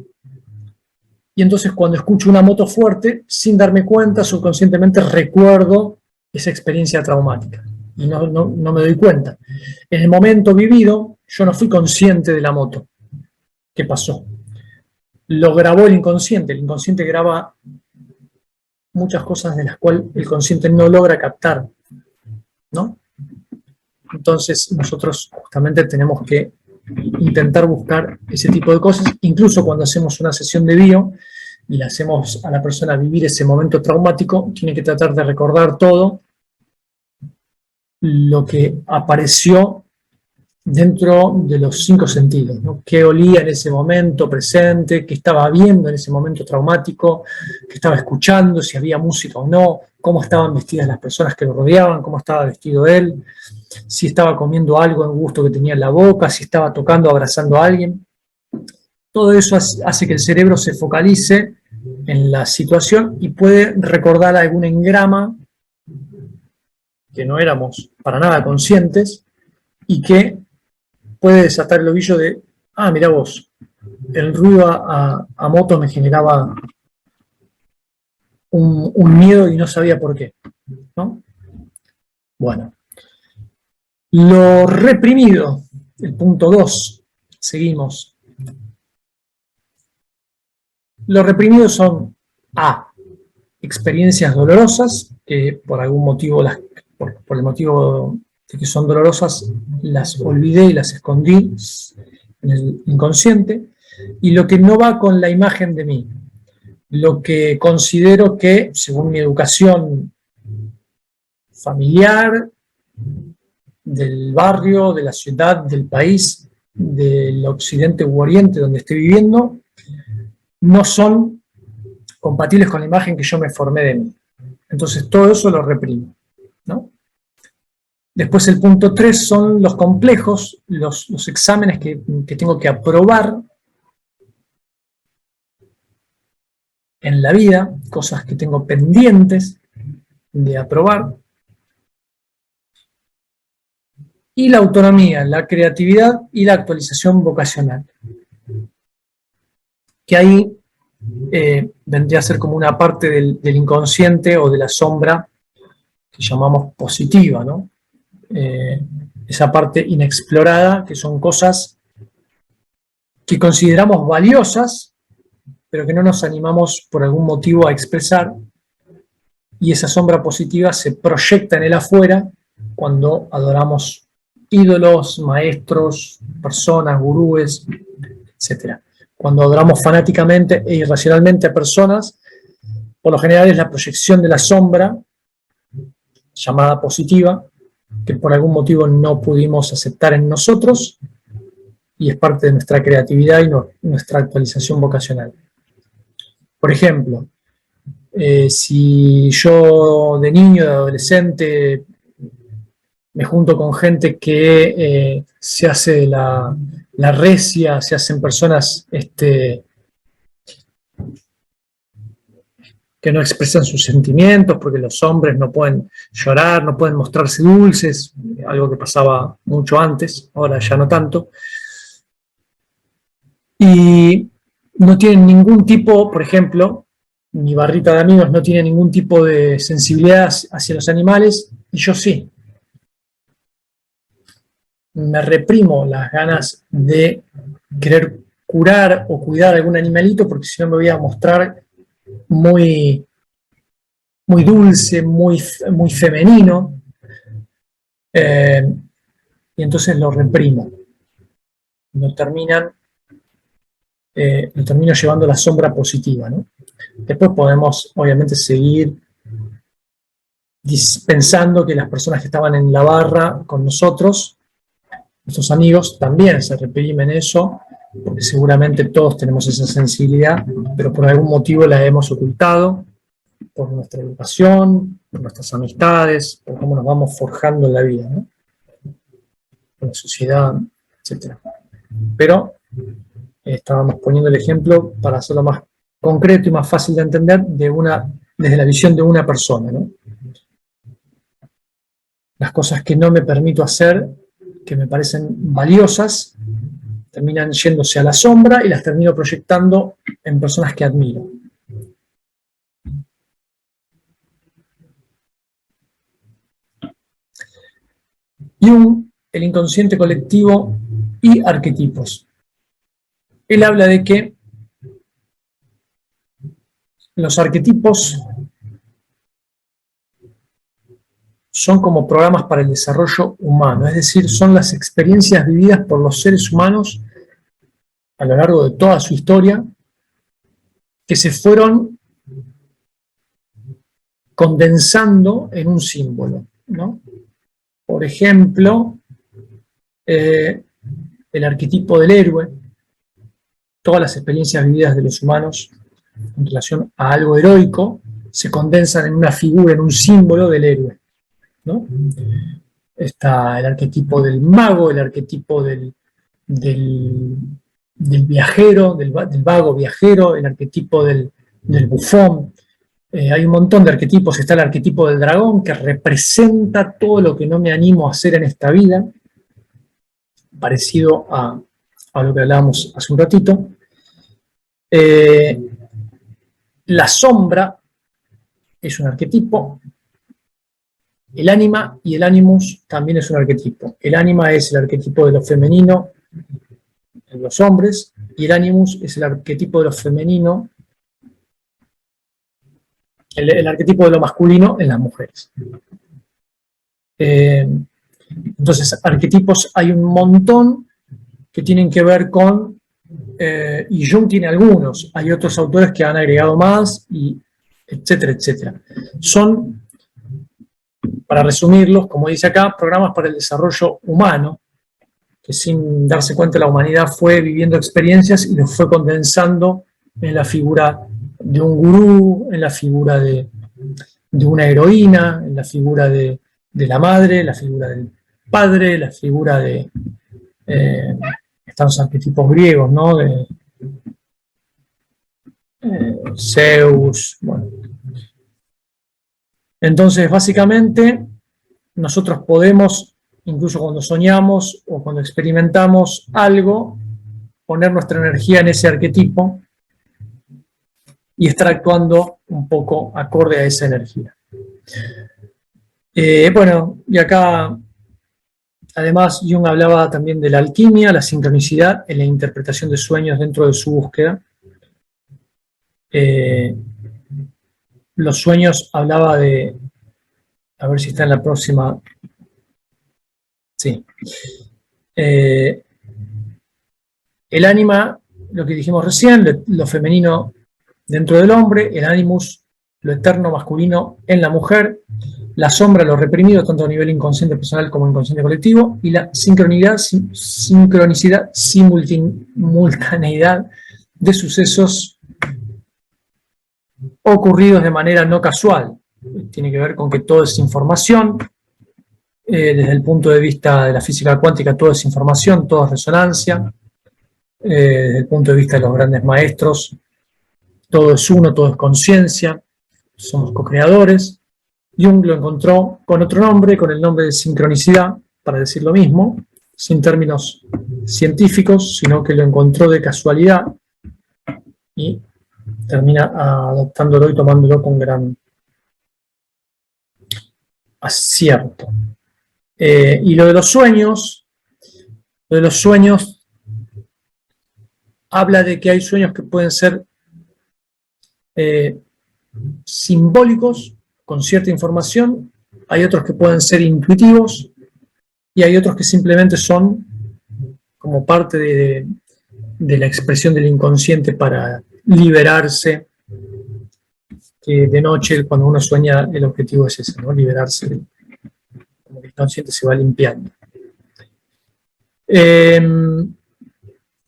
y entonces cuando escucho una moto fuerte, sin darme cuenta, subconscientemente recuerdo esa experiencia traumática y no me doy cuenta. En el momento vivido, yo no fui consciente de la moto. ¿Qué pasó? Lo grabó el inconsciente graba muchas cosas de las cuales el consciente no logra captar, ¿no? Entonces nosotros justamente tenemos que intentar buscar ese tipo de cosas, incluso cuando hacemos una sesión de bio y le hacemos a la persona vivir ese momento traumático, tiene que tratar de recordar todo lo que apareció dentro de los 5 sentidos, ¿no? Qué olía en ese momento presente, qué estaba viendo en ese momento traumático, qué estaba escuchando, si había música o no, cómo estaban vestidas las personas que lo rodeaban, cómo estaba vestido él, si estaba comiendo algo en gusto que tenía en la boca, si estaba tocando, abrazando a alguien. Todo eso hace que el cerebro se focalice en la situación y puede recordar algún engrama que no éramos para nada conscientes y que puede desatar el ovillo de, mirá vos, el ruido a moto me generaba un miedo y no sabía por qué, ¿no? Bueno, lo reprimido, el punto 2, seguimos. Lo reprimido son A, experiencias dolorosas, que por algún motivo, por el motivo de que son dolorosas, las olvidé y las escondí en el inconsciente, y lo que no va con la imagen de mí, lo que considero que, según mi educación familiar, del barrio, de la ciudad, del país, del occidente u oriente donde esté viviendo, no son compatibles con la imagen que yo me formé de mí. Entonces todo eso lo reprimo, ¿no? Después el punto 3 son los complejos, los exámenes que tengo que aprobar en la vida, cosas que tengo pendientes de aprobar. Y la autonomía, la creatividad y la actualización vocacional. Que ahí vendría a ser como una parte del inconsciente o de la sombra que llamamos positiva, ¿no? Esa parte inexplorada, que son cosas que consideramos valiosas, pero que no nos animamos por algún motivo a expresar, y esa sombra positiva se proyecta en el afuera cuando adoramos ídolos, maestros, personas, gurúes, etc. Cuando adoramos fanáticamente e irracionalmente a personas, por lo general es la proyección de la sombra, llamada positiva, que por algún motivo no pudimos aceptar en nosotros, y es parte de nuestra creatividad y nuestra actualización vocacional. Por ejemplo, si yo de niño, de adolescente, me junto con gente que se hace la recia, se hacen personas que no expresan sus sentimientos, porque los hombres no pueden llorar, no pueden mostrarse dulces, algo que pasaba mucho antes, ahora ya no tanto. Y no tienen ningún tipo, por ejemplo, mi barrita de amigos no tiene ningún tipo de sensibilidad hacia los animales, y yo sí. Me reprimo las ganas de querer curar o cuidar a algún animalito, porque si no me voy a mostrar muy, muy dulce, muy femenino, y entonces lo reprimo. Lo termino llevando a la sombra positiva, ¿no? Después podemos, obviamente, seguir pensando que las personas que estaban en la barra con nosotros, nuestros amigos, también se reprimen eso, porque seguramente todos tenemos esa sensibilidad, pero por algún motivo la hemos ocultado, por nuestra educación, por nuestras amistades, por cómo nos vamos forjando en la vida, ¿no? Por la sociedad, etc. Pero estábamos poniendo el ejemplo para hacerlo más concreto y más fácil de entender desde la visión de una persona, ¿no? Las cosas que no me permito hacer, que me parecen valiosas, terminan yéndose a la sombra y las termino proyectando en personas que admiro. Jung, el inconsciente colectivo y arquetipos. Él habla de que los arquetipos son como programas para el desarrollo humano, es decir, son las experiencias vividas por los seres humanos a lo largo de toda su historia, que se fueron condensando en un símbolo, ¿no? Por ejemplo, el arquetipo del héroe, todas las experiencias vividas de los humanos en relación a algo heroico se condensan en una figura, en un símbolo del héroe, ¿no? Está el arquetipo del mago, el arquetipo del viajero, del vago viajero, el arquetipo del bufón. Hay un montón de arquetipos. Está el arquetipo del dragón, que representa todo lo que no me animo a hacer en esta vida, parecido a lo que hablábamos hace un ratito. La sombra es un arquetipo. El ánima y el animus también es un arquetipo. El ánima es el arquetipo de lo femenino en los hombres, y el animus es el arquetipo de lo femenino el arquetipo de lo masculino en las mujeres. Entonces, arquetipos hay un montón que tienen que ver con, y Jung tiene algunos, hay otros autores que han agregado más, y etcétera, etcétera. Son, para resumirlos, como dice acá, programas para el desarrollo humano, que sin darse cuenta la humanidad fue viviendo experiencias y los fue condensando en la figura de un gurú, en la figura de una heroína, en la figura de la madre, la figura del padre, la figura de estos arquetipos griegos, ¿no? De Zeus, bueno. Entonces, básicamente, nosotros podemos, incluso cuando soñamos o cuando experimentamos algo, poner nuestra energía en ese arquetipo y estar actuando un poco acorde a esa energía. Bueno, y acá, además, Jung hablaba también de la alquimia, la sincronicidad en la interpretación de sueños dentro de su búsqueda. Los sueños, hablaba de, a ver si está en la próxima, sí. El ánima, lo que dijimos recién, lo femenino dentro del hombre, el animus, lo eterno masculino en la mujer, la sombra, lo reprimido, tanto a nivel inconsciente personal como inconsciente colectivo, y la sincronicidad, simultaneidad de sucesos ocurridos de manera no casual. Tiene que ver con que todo es información, desde el punto de vista de la física cuántica, todo es información, todo es resonancia, desde el punto de vista de los grandes maestros, todo es uno, todo es conciencia, somos co-creadores. Jung lo encontró con otro nombre, con el nombre de sincronicidad, para decir lo mismo, sin términos científicos, sino que lo encontró de casualidad y termina adoptándolo y tomándolo con gran acierto. Y lo de los sueños habla de que hay sueños que pueden ser simbólicos, con cierta información, hay otros que pueden ser intuitivos y hay otros que simplemente son como parte de la expresión del inconsciente para liberarse, que de noche cuando uno sueña el objetivo es ese, ¿no? Liberarse, como que el inconsciente se va limpiando.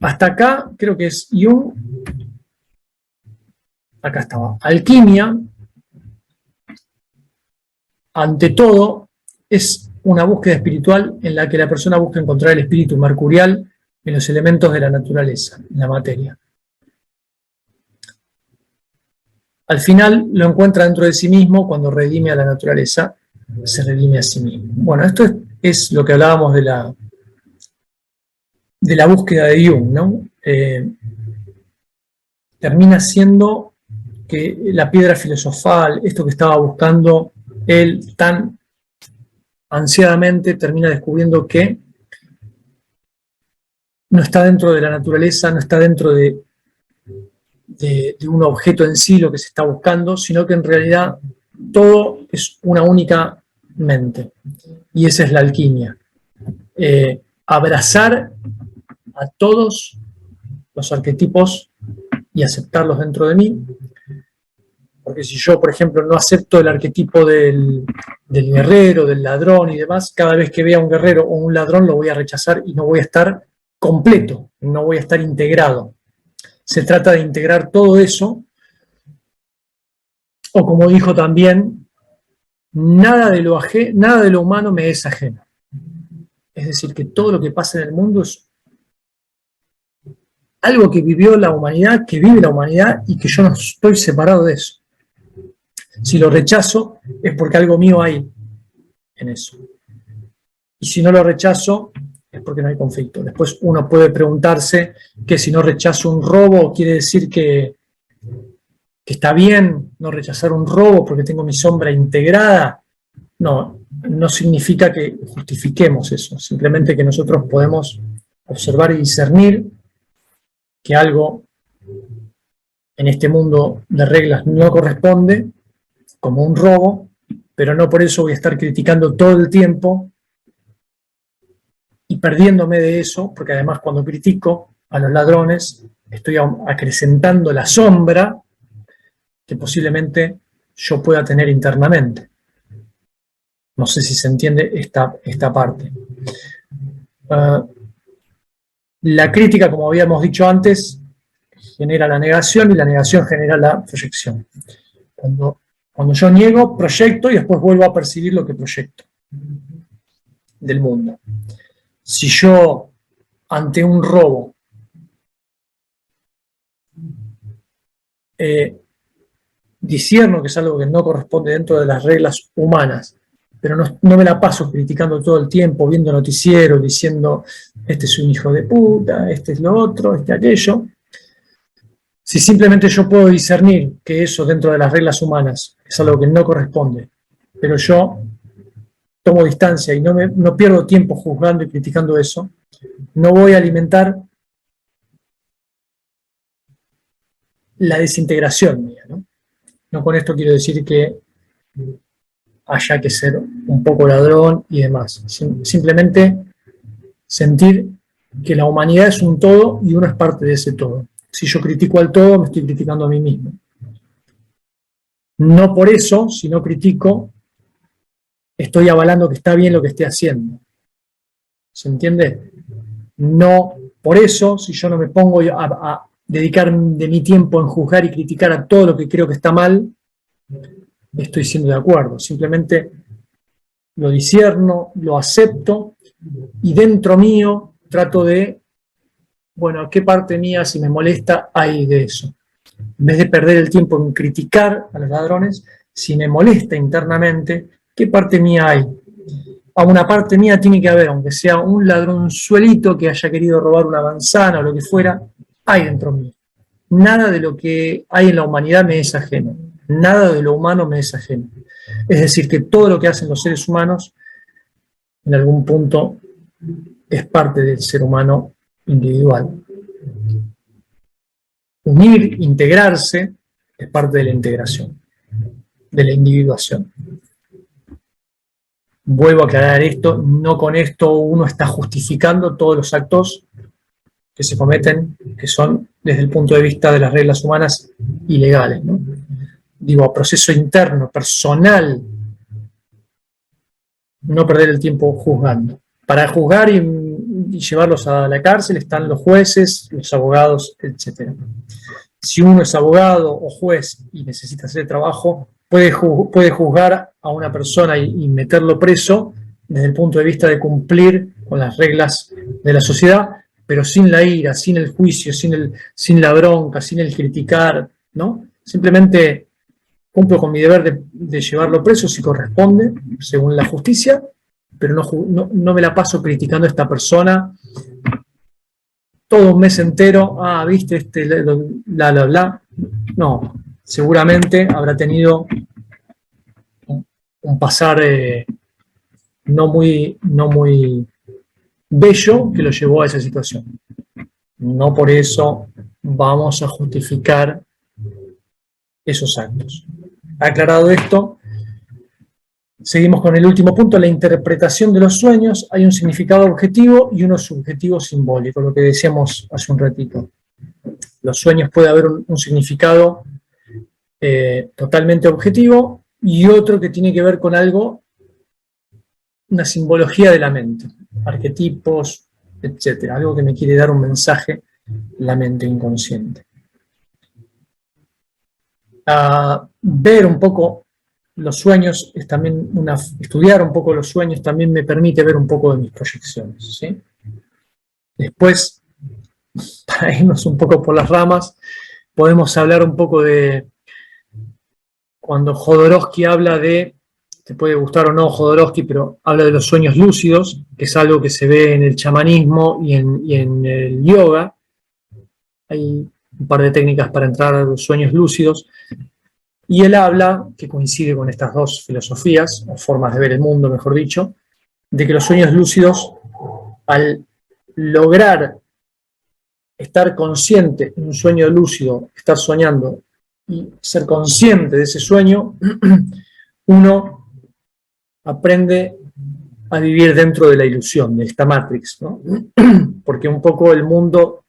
Hasta acá creo que es Jung. Acá estaba. Alquimia, ante todo, es una búsqueda espiritual en la que la persona busca encontrar el espíritu mercurial en los elementos de la naturaleza, en la materia. Al final lo encuentra dentro de sí mismo cuando redime a la naturaleza, se redime a sí mismo. Bueno, esto es lo que hablábamos de la búsqueda de Jung, ¿no? Termina siendo que la piedra filosofal, esto que estaba buscando él tan ansiadamente, termina descubriendo que no está dentro de la naturaleza, no está dentro de un objeto en sí lo que se está buscando, sino que en realidad todo es una única mente. Y esa es la alquimia. Abrazar a todos los arquetipos y aceptarlos dentro de mí. Porque si yo, por ejemplo, no acepto el arquetipo del guerrero, del ladrón y demás, cada vez que vea un guerrero o un ladrón lo voy a rechazar y no voy a estar completo, no voy a estar integrado. Se trata de integrar todo eso, o como dijo también, nada de lo humano me es ajeno. Es decir, que todo lo que pasa en el mundo es algo que vivió la humanidad, que vive la humanidad y que yo no estoy separado de eso. Si lo rechazo es porque algo mío hay en eso. Y si no lo rechazo es porque no hay conflicto. Después uno puede preguntarse que si no rechazo un robo quiere decir que está bien no rechazar un robo porque tengo mi sombra integrada. No, no significa que justifiquemos eso. Simplemente que nosotros podemos observar y discernir que algo en este mundo de reglas no corresponde como un robo, pero no por eso voy a estar criticando todo el tiempo y perdiéndome de eso, porque además cuando critico a los ladrones estoy acrecentando la sombra que posiblemente yo pueda tener internamente. No sé si se entiende esta parte. La crítica, como habíamos dicho antes, genera la negación y la negación genera la proyección. Cuando yo niego, proyecto y después vuelvo a percibir lo que proyecto del mundo. Si yo, ante un robo, discierno que es algo que no corresponde dentro de las reglas humanas, pero no me la paso criticando todo el tiempo, viendo noticieros, diciendo, este es un hijo de puta, este es lo otro, este aquello. Si simplemente yo puedo discernir que eso dentro de las reglas humanas es algo que no corresponde, pero yo tomo distancia y no pierdo tiempo juzgando y criticando eso, no voy a alimentar la desintegración mía, ¿no? No con esto quiero decir que haya que ser un poco ladrón y demás. Simplemente sentir que la humanidad es un todo y uno es parte de ese todo. Si yo critico al todo, me estoy criticando a mí mismo. No por eso, si no critico, estoy avalando que está bien lo que esté haciendo. ¿Se entiende? No por eso, si yo no me pongo a dedicar de mi tiempo en juzgar y criticar a todo lo que creo que está mal, estoy siendo de acuerdo. Simplemente lo discierno, lo acepto y dentro mío trato de, bueno, ¿qué parte mía, si me molesta, hay de eso? En vez de perder el tiempo en criticar a los ladrones, si me molesta internamente, ¿qué parte mía hay? A una parte mía tiene que haber, aunque sea un ladronzuelito que haya querido robar una manzana o lo que fuera, hay dentro mío. Nada de lo que hay en la humanidad me es ajeno. Nada de lo humano me es ajeno. Es decir, que todo lo que hacen los seres humanos, en algún punto, es parte del ser humano individual. Unir, integrarse, es parte de la integración, de la individuación. Vuelvo a aclarar esto, no con esto uno está justificando todos los actos que se cometen, que son, desde el punto de vista de las reglas humanas, ilegales, ¿no? Digo, proceso interno, personal, no perder el tiempo juzgando. Para juzgar y llevarlos a la cárcel están los jueces, los abogados, etc. Si uno es abogado o juez y necesita hacer el trabajo, puede juzgar a una persona y meterlo preso desde el punto de vista de cumplir con las reglas de la sociedad, pero sin la ira, sin el juicio, sin la bronca, sin el criticar, ¿no? Simplemente cumplo con mi deber de llevarlo preso si corresponde, según la justicia, pero no me la paso criticando a esta persona todo un mes entero, viste, bla. No, seguramente habrá tenido un pasar no muy bello que lo llevó a esa situación. No por eso vamos a justificar esos actos. Aclarado esto, seguimos con el último punto, la interpretación de los sueños. Hay un significado objetivo y uno subjetivo simbólico, lo que decíamos hace un ratito. Los sueños puede haber un significado totalmente objetivo y otro que tiene que ver con algo, una simbología de la mente, arquetipos, etc. Algo que me quiere dar un mensaje la mente inconsciente. Ver un poco los sueños es también estudiar un poco los sueños también me permite ver un poco de mis proyecciones, ¿sí? Después, para irnos un poco por las ramas, podemos hablar un poco de cuando Jodorowsky habla de, te puede gustar o no Jodorowsky, pero habla de los sueños lúcidos, que es algo que se ve en el chamanismo y en el yoga. Hay un par de técnicas para entrar a los sueños lúcidos. Y él habla, que coincide con estas dos filosofías, o formas de ver el mundo, mejor dicho, de que los sueños lúcidos, al lograr estar consciente en un sueño lúcido, estar soñando y ser consciente de ese sueño, uno aprende a vivir dentro de la ilusión, de esta Matrix, ¿no? Porque un poco el mundo,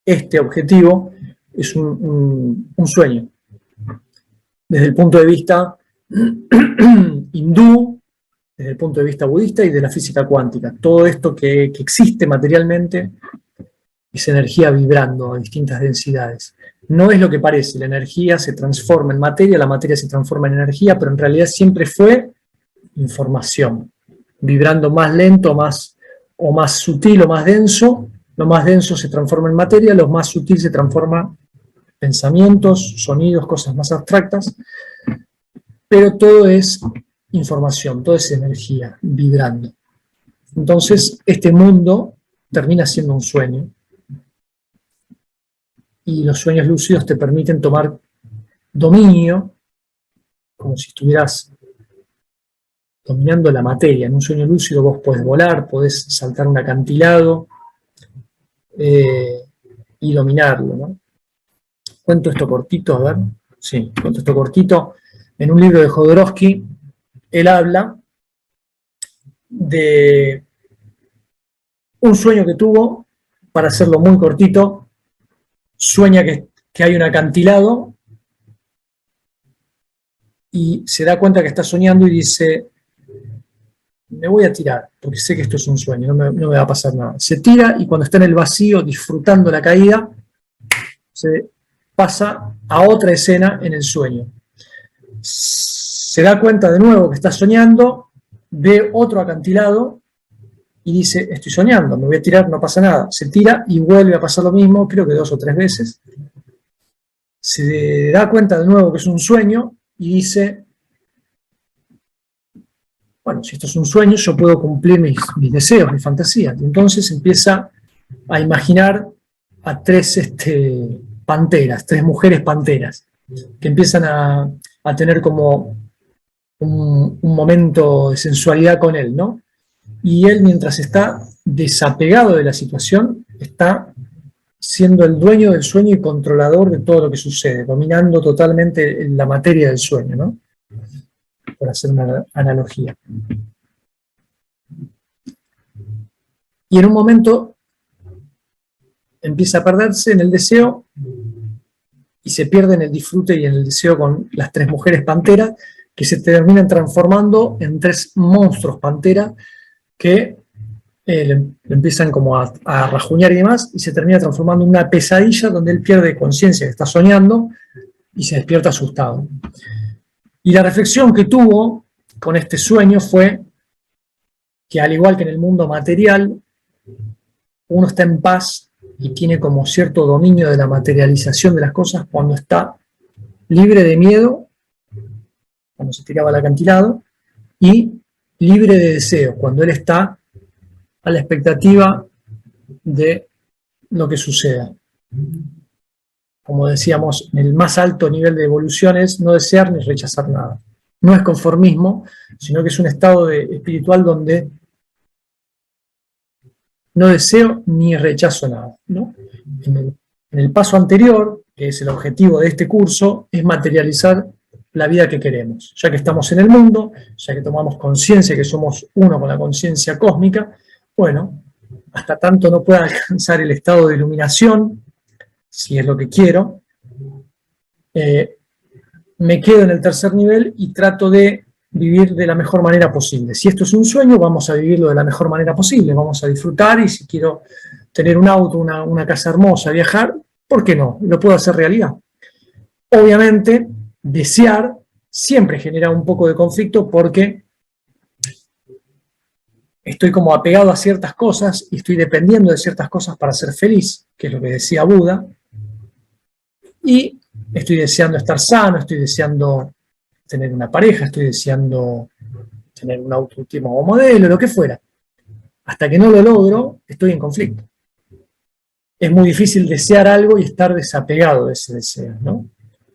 este objetivo, es un sueño. Desde el punto de vista hindú, desde el punto de vista budista y de la física cuántica. Todo esto que existe materialmente es energía vibrando a distintas densidades. No es lo que parece, la energía se transforma en materia, la materia se transforma en energía, pero en realidad siempre fue información, vibrando más lento, más sutil o más denso. Lo más denso se transforma en materia, lo más sutil se transforma en pensamientos, sonidos, cosas más abstractas, pero todo es información, todo es energía vibrando. Entonces, este mundo termina siendo un sueño, y los sueños lúcidos te permiten tomar dominio, como si estuvieras dominando la materia. En un sueño lúcido vos podés volar, podés saltar un acantilado y dominarlo, ¿no? Cuento esto cortito, a ver. Sí, cuento esto cortito. En un libro de Jodorowsky, él habla de un sueño que tuvo, para hacerlo muy cortito, sueña que hay un acantilado y se da cuenta que está soñando y dice: me voy a tirar, porque sé que esto es un sueño, no me va a pasar nada. Se tira y cuando está en el vacío, disfrutando la caída, se pasa a otra escena en el sueño. Se da cuenta de nuevo que está soñando, ve otro acantilado y dice: estoy soñando, me voy a tirar, no pasa nada. Se tira y vuelve a pasar lo mismo, creo que 2 o 3 veces. Se da cuenta de nuevo que es un sueño y dice: bueno, si esto es un sueño, yo puedo cumplir mis deseos, mis fantasías. Y entonces empieza a imaginar a 3 panteras, 3 mujeres panteras, que empiezan a tener como un momento de sensualidad con él, ¿no? Y él, mientras está desapegado de la situación, está siendo el dueño del sueño y controlador de todo lo que sucede, dominando totalmente la materia del sueño, ¿no? Por hacer una analogía. Y en un momento empieza a perderse en el deseo y se pierde en el disfrute y en el deseo con las 3 mujeres panteras, que se terminan transformando en 3 monstruos panteras que le empiezan como a rajuñar y demás, y se termina transformando en una pesadilla donde él pierde conciencia que está soñando y se despierta asustado. Y la reflexión que tuvo con este sueño fue que, al igual que en el mundo material, uno está en paz y tiene como cierto dominio de la materialización de las cosas cuando está libre de miedo, cuando se tiraba al acantilado, y libre de deseo, cuando él está a la expectativa de lo que suceda. Como decíamos, en el más alto nivel de evolución es no desear ni rechazar nada. No es conformismo, sino que es un estado espiritual donde no deseo ni rechazo nada, ¿no? En el paso anterior, que es el objetivo de este curso, es materializar la vida que queremos. Ya que estamos en el mundo, ya que tomamos conciencia que somos uno con la conciencia cósmica, bueno, hasta tanto no pueda alcanzar el estado de iluminación, si es lo que quiero, me quedo en el tercer nivel y trato de vivir de la mejor manera posible. Si esto es un sueño, vamos a vivirlo de la mejor manera posible, vamos a disfrutar, y si quiero tener un auto, una casa hermosa, viajar, ¿por qué no? Lo puedo hacer realidad. Obviamente, desear siempre genera un poco de conflicto porque estoy como apegado a ciertas cosas y estoy dependiendo de ciertas cosas para ser feliz, que es lo que decía Buda, y estoy deseando estar sano, estoy deseando tener una pareja, estoy deseando tener un auto último modelo, lo que fuera. Hasta que no lo logro, estoy en conflicto. Es muy difícil desear algo y estar desapegado de ese deseo, ¿no?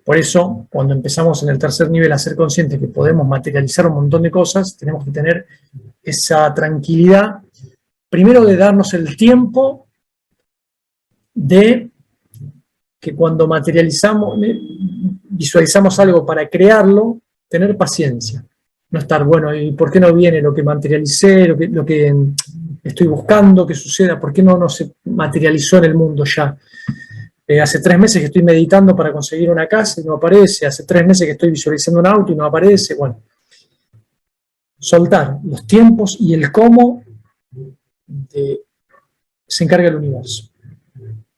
Por eso, cuando empezamos en el tercer nivel a ser conscientes que podemos materializar un montón de cosas, tenemos que tener esa tranquilidad, primero de darnos el tiempo de que cuando visualizamos algo para crearlo, tener paciencia. No estar, bueno, ¿y por qué no viene lo que materialicé, lo que estoy buscando que suceda? ¿Por qué no se materializó en el mundo ya? Hace 3 meses que estoy meditando para conseguir una casa y no aparece. Hace 3 meses que estoy visualizando un auto y no aparece. Bueno, soltar los tiempos y el cómo se encarga el universo.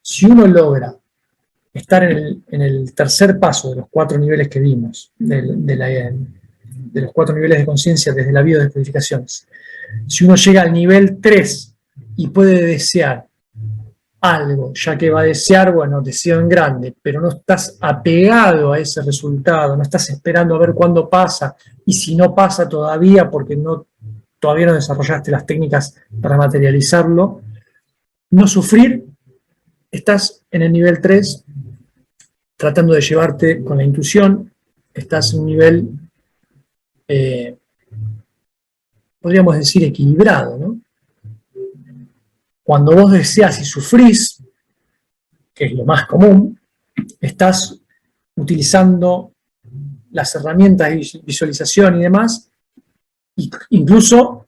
Si uno logra estar en el tercer paso de los 4 niveles que vimos, de los 4 niveles de conciencia desde la biodescodificación, si uno llega al nivel 3 y puede desear algo, ya que va a desear, bueno, deseo en grande, pero no estás apegado a ese resultado, no estás esperando a ver cuándo pasa, y si no pasa todavía porque todavía no desarrollaste las técnicas para materializarlo, no sufrir, estás en el nivel 3 tratando de llevarte con la intuición, estás en un nivel, podríamos decir, equilibrado, ¿no? Cuando vos deseas y sufrís, que es lo más común, estás utilizando las herramientas de visualización y demás, incluso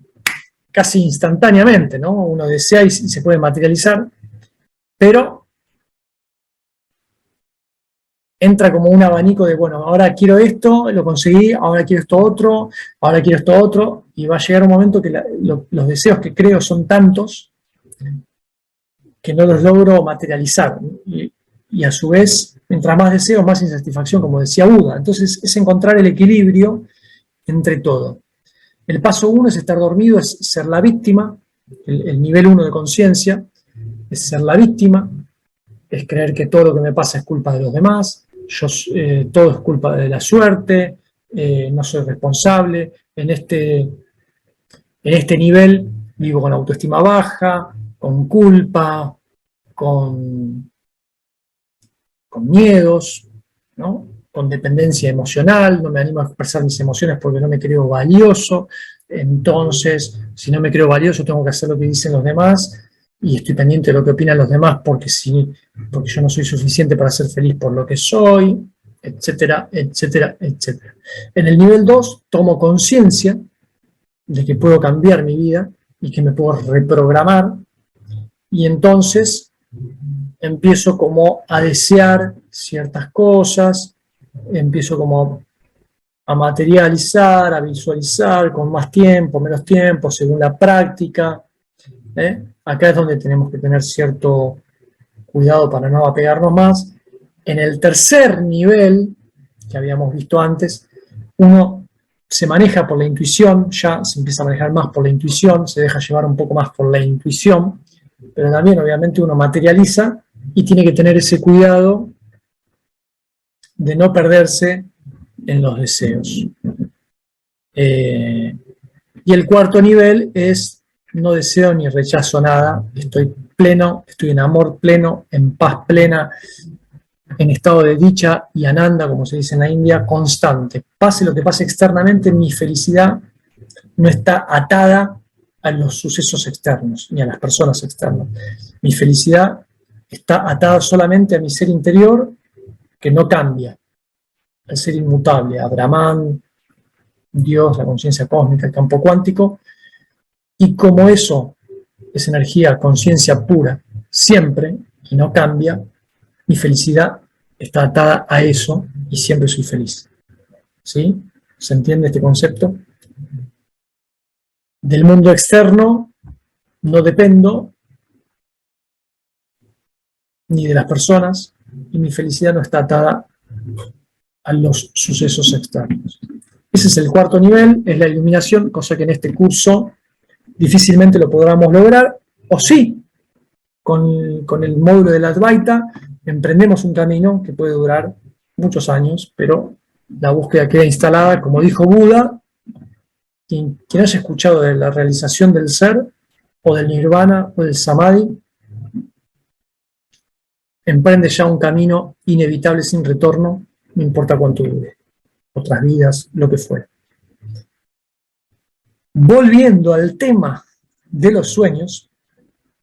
casi instantáneamente, ¿no? Uno desea y se puede materializar, pero entra como un abanico de, bueno, ahora quiero esto, lo conseguí, ahora quiero esto otro, ahora quiero esto otro, y va a llegar un momento que los deseos que creo son tantos que no los logro materializar. Y a su vez, mientras más deseo, más insatisfacción, como decía Buda. Entonces es encontrar el equilibrio entre todo. El paso 1 es estar dormido, es ser la víctima, el nivel 1 de conciencia, es ser la víctima, es creer que todo lo que me pasa es culpa de los demás, todo es culpa de la suerte, no soy responsable, en este nivel vivo con autoestima baja, con culpa, con miedos, ¿no? Con dependencia emocional, no me animo a expresar mis emociones porque no me creo valioso, entonces si no me creo valioso tengo que hacer lo que dicen los demás y estoy pendiente de lo que opinan los demás porque yo no soy suficiente para ser feliz por lo que soy, etcétera, etcétera, etcétera. En el nivel 2 tomo conciencia de que puedo cambiar mi vida y que me puedo reprogramar y entonces empiezo como a desear ciertas cosas, empiezo como a materializar, a visualizar con más tiempo, menos tiempo, según la práctica. Acá es donde tenemos que tener cierto cuidado para no apegarnos más. En el tercer nivel, que habíamos visto antes, uno se maneja por la intuición, ya se empieza a manejar más por la intuición, se deja llevar un poco más por la intuición, pero también obviamente uno materializa y tiene que tener ese cuidado de no perderse en los deseos. Y el cuarto nivel es no deseo ni rechazo nada, estoy pleno, estoy en amor pleno, en paz plena, en estado de dicha y ananda, como se dice en la India, constante. Pase lo que pase externamente, mi felicidad no está atada a los sucesos externos, ni a las personas externas. Mi felicidad está atada solamente a mi ser interior, que no cambia, al ser inmutable, a Brahman, Dios, la conciencia cósmica, el campo cuántico, y como eso es energía, conciencia pura, siempre, y no cambia, mi felicidad está atada a eso y siempre soy feliz. ¿Sí? ¿Se entiende este concepto? Del mundo externo no dependo, ni de las personas, y mi felicidad no está atada a los sucesos externos. Ese es el cuarto nivel, es la iluminación, cosa que en este curso difícilmente lo podamos lograr, o sí, con el módulo de la Advaita emprendemos un camino que puede durar muchos años, pero la búsqueda queda instalada, como dijo Buda, quien haya escuchado de la realización del ser, o del nirvana, o del samadhi, emprende ya un camino inevitable sin retorno, no importa cuánto dure, otras vidas, lo que fuera. Volviendo al tema de los sueños,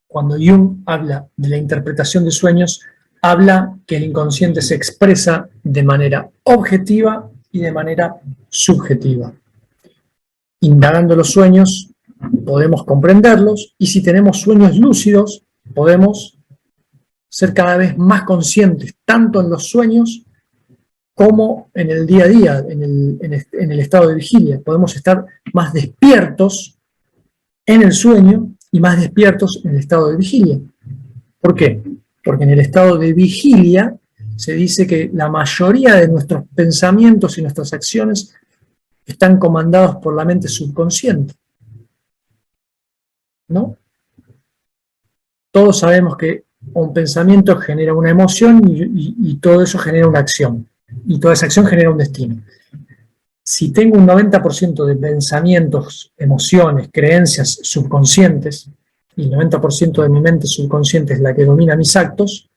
cuando Jung habla de la interpretación de sueños, habla que el inconsciente se expresa de manera objetiva y de manera subjetiva. Indagando los sueños, podemos comprenderlos, y si tenemos sueños lúcidos, podemos ser cada vez más conscientes, tanto en los sueños como en el día a día, en el estado de vigilia. Podemos estar más despiertos en el sueño y más despiertos en el estado de vigilia. ¿Por qué? Porque en el estado de vigilia se dice que la mayoría de nuestros pensamientos y nuestras acciones están comandados por la mente subconsciente, ¿no? Todos sabemos que un pensamiento genera una emoción y todo eso genera una acción. Y toda esa acción genera un destino. Si tengo un 90% de pensamientos, emociones, creencias subconscientes, y el 90% de mi mente subconsciente es la que domina mis actos,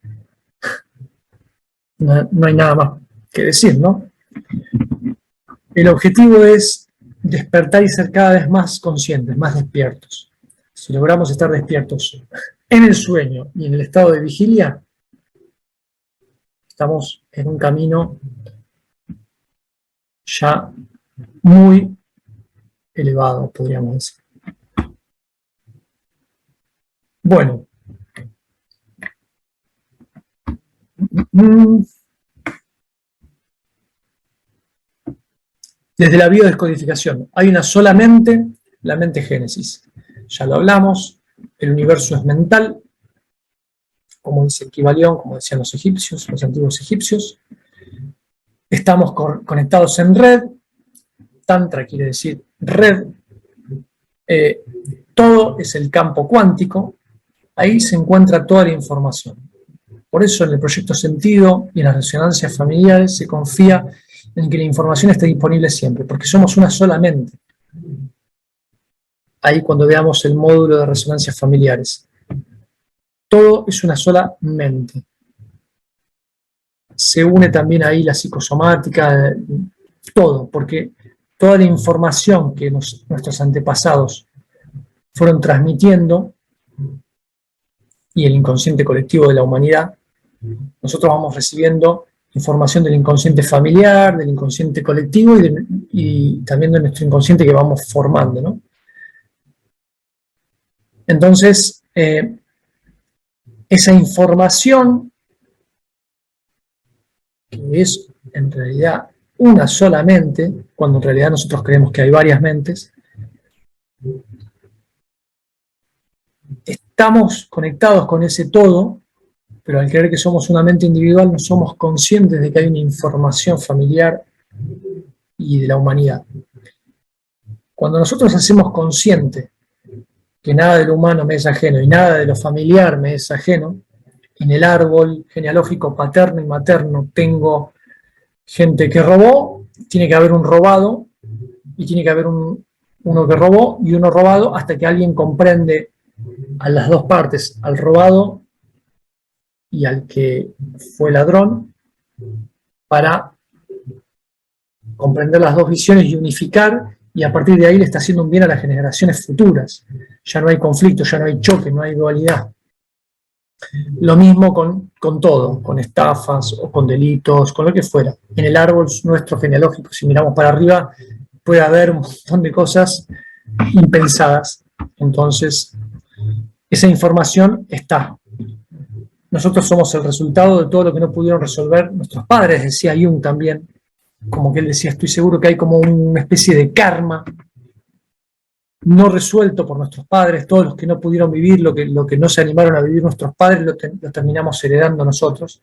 no hay nada más que decir, ¿no? El objetivo es despertar y ser cada vez más conscientes, más despiertos. Si logramos estar despiertos en el sueño y en el estado de vigilia, estamos en un camino ya muy elevado, podríamos decir. Bueno. Desde la biodescodificación, hay una sola mente, la mente Génesis. Ya lo hablamos, el universo es mental, como dice el Kybalión, como decían los egipcios, los antiguos egipcios. Estamos conectados en red, Tantra quiere decir red, todo es el campo cuántico, ahí se encuentra toda la información. Por eso en el proyecto Sentido y en las resonancias familiares se confía en que la información esté disponible siempre, porque somos una sola mente. Ahí cuando veamos el módulo de resonancias familiares. Todo es una sola mente. Se une también ahí la psicosomática, todo, porque toda la información que nuestros antepasados fueron transmitiendo y el inconsciente colectivo de la humanidad, nosotros vamos recibiendo información del inconsciente familiar, del inconsciente colectivo y también de nuestro inconsciente que vamos formando, ¿no? Entonces, esa información, que es en realidad una sola mente, cuando en realidad nosotros creemos que hay varias mentes, estamos conectados con ese todo, pero al creer que somos una mente individual no somos conscientes de que hay una información familiar y de la humanidad. Cuando nosotros hacemos consciente que nada de lo humano me es ajeno y nada de lo familiar me es ajeno, en el árbol genealógico paterno y materno tengo gente que robó, tiene que haber un robado y tiene que haber uno que robó y uno robado, hasta que alguien comprende a las dos partes, al robado y al que fue ladrón, para comprender las dos visiones y unificar, y a partir de ahí le está haciendo un bien a las generaciones futuras. Ya no hay conflicto, ya no hay choque, no hay dualidad. Lo mismo con todo, con estafas o con delitos, con lo que fuera. En el árbol nuestro genealógico, si miramos para arriba, puede haber un montón de cosas impensadas. Entonces, esa información está. Nosotros somos el resultado de todo lo que no pudieron resolver nuestros padres, decía Jung también. Como que él decía, estoy seguro que hay como una especie de karma no resuelto por nuestros padres, todos los que no pudieron vivir, lo que no se animaron a vivir nuestros padres, lo terminamos heredando nosotros.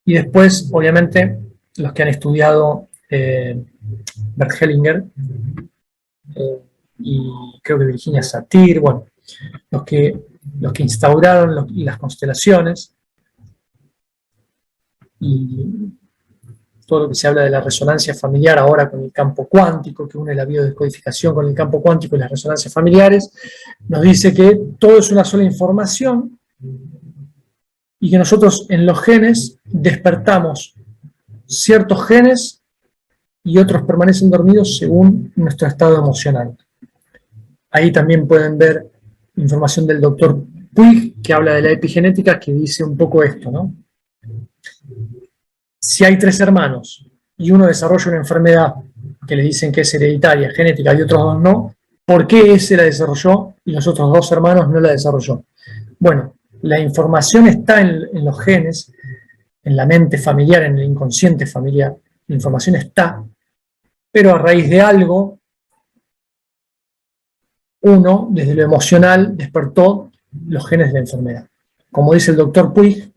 Y después, obviamente, los que han estudiado Bert Hellinger, y creo que Virginia Satir, bueno, los que instauraron las constelaciones, y todo lo que se habla de la resonancia familiar ahora con el campo cuántico, que une la biodescodificación con el campo cuántico y las resonancias familiares, nos dice que todo es una sola información y que nosotros en los genes despertamos ciertos genes y otros permanecen dormidos según nuestro estado emocional. Ahí también pueden ver información del doctor Puig, que habla de la epigenética, que dice un poco esto, ¿no? Si hay 3 hermanos y uno desarrolla una enfermedad que le dicen que es hereditaria, genética, y otros 2 no, ¿por qué ese la desarrolló y los otros 2 hermanos no la desarrolló? Bueno, la información está en los genes, en la mente familiar, en el inconsciente familiar. La información está, pero a raíz de algo, uno, desde lo emocional, despertó los genes de la enfermedad. Como dice el doctor Puig,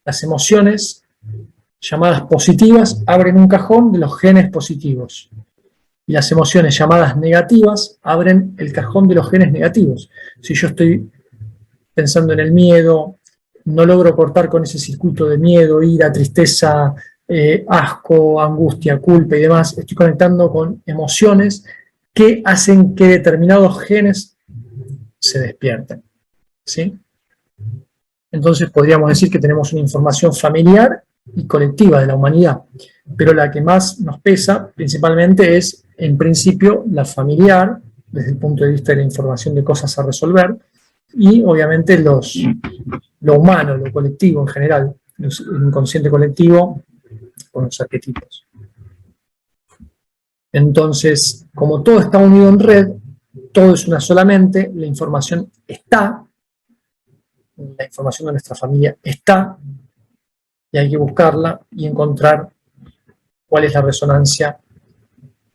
las emociones llamadas positivas abren un cajón de los genes positivos. Y las emociones llamadas negativas abren el cajón de los genes negativos. Si yo estoy pensando en el miedo, no logro cortar con ese circuito de miedo, ira, tristeza, asco, angustia, culpa y demás, estoy conectando con emociones que hacen que determinados genes se despierten, ¿sí? Entonces podríamos decir que tenemos una información familiar y colectiva de la humanidad, pero la que más nos pesa principalmente es, en principio, la familiar, desde el punto de vista de la información de cosas a resolver, y obviamente lo humano, lo colectivo en general, el inconsciente colectivo con los arquetipos. Entonces, como todo está unido en red, todo es una sola mente, la información está, la información de nuestra familia está, y hay que buscarla y encontrar cuál es la resonancia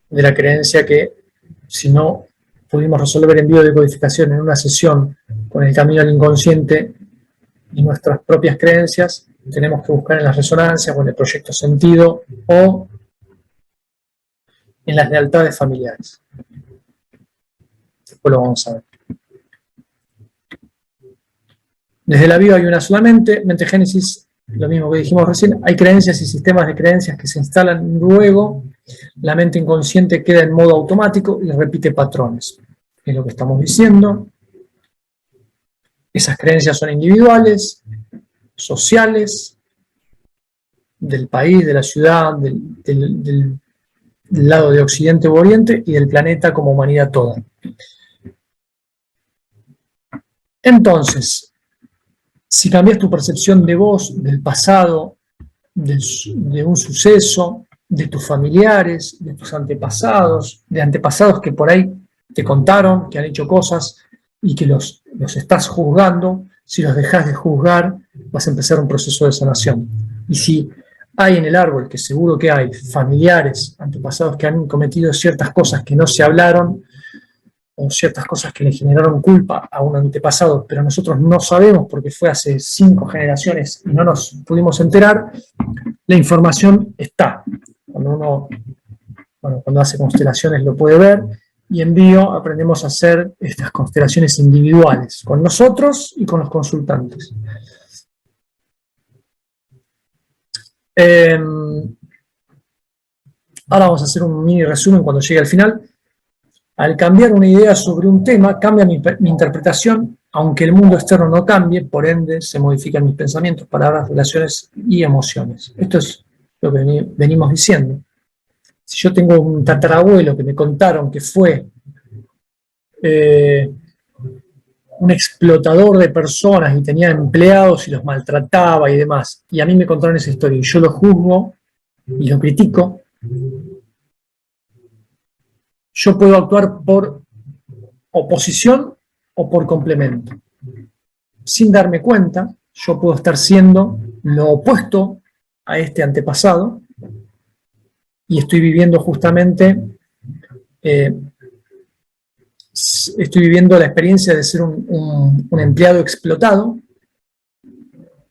de la creencia que, si no pudimos resolver en biodecodificación en una sesión con el camino al inconsciente y nuestras propias creencias, tenemos que buscar en las resonancias o en el proyecto sentido o en las lealtades familiares. Después lo vamos a ver. Desde la vida hay una solamente, mente génesis, lo mismo que dijimos recién, hay creencias y sistemas de creencias que se instalan luego, la mente inconsciente queda en modo automático y repite patrones. Es lo que estamos diciendo. Esas creencias son individuales, sociales, del país, de la ciudad, del lado de Occidente u Oriente y del planeta como humanidad toda. Entonces, si cambias tu percepción de vos, del pasado, de un suceso, de tus familiares, de tus antepasados, de antepasados que por ahí te contaron, que han hecho cosas y que los estás juzgando, si los dejas de juzgar, vas a empezar un proceso de sanación. Y si hay en el árbol, que seguro que hay, familiares, antepasados que han cometido ciertas cosas que no se hablaron, o ciertas cosas que le generaron culpa a un antepasado, pero nosotros no sabemos porque fue hace 5 generaciones y no nos pudimos enterar, la información está. Cuando hace constelaciones lo puede ver, y en bio aprendemos a hacer estas constelaciones individuales, con nosotros y con los consultantes. Ahora vamos a hacer un mini resumen cuando llegue al final. Al cambiar una idea sobre un tema, cambia mi interpretación, aunque el mundo externo no cambie, por ende se modifican mis pensamientos, palabras, relaciones y emociones. Esto es lo que venimos diciendo. Si yo tengo un tatarabuelo que me contaron que fue un explotador de personas y tenía empleados y los maltrataba y demás, y a mí me contaron esa historia y yo lo juzgo y lo critico, yo puedo actuar por oposición o por complemento. Sin darme cuenta, yo puedo estar siendo lo opuesto a este antepasado y estoy viviendo justamente, estoy viviendo la experiencia de ser un empleado explotado,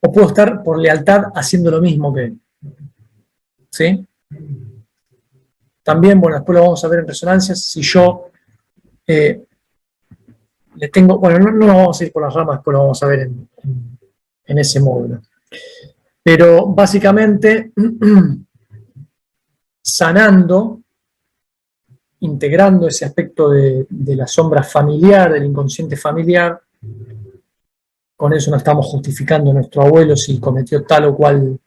o puedo estar por lealtad haciendo lo mismo que él. ¿Sí? También, bueno, después lo vamos a ver en resonancias, si yo le tengo, bueno, no nos vamos a ir por las ramas, después lo vamos a ver en ese módulo. Pero básicamente, sanando, integrando ese aspecto de la sombra familiar, del inconsciente familiar, con eso no estamos justificando a nuestro abuelo si cometió tal o cual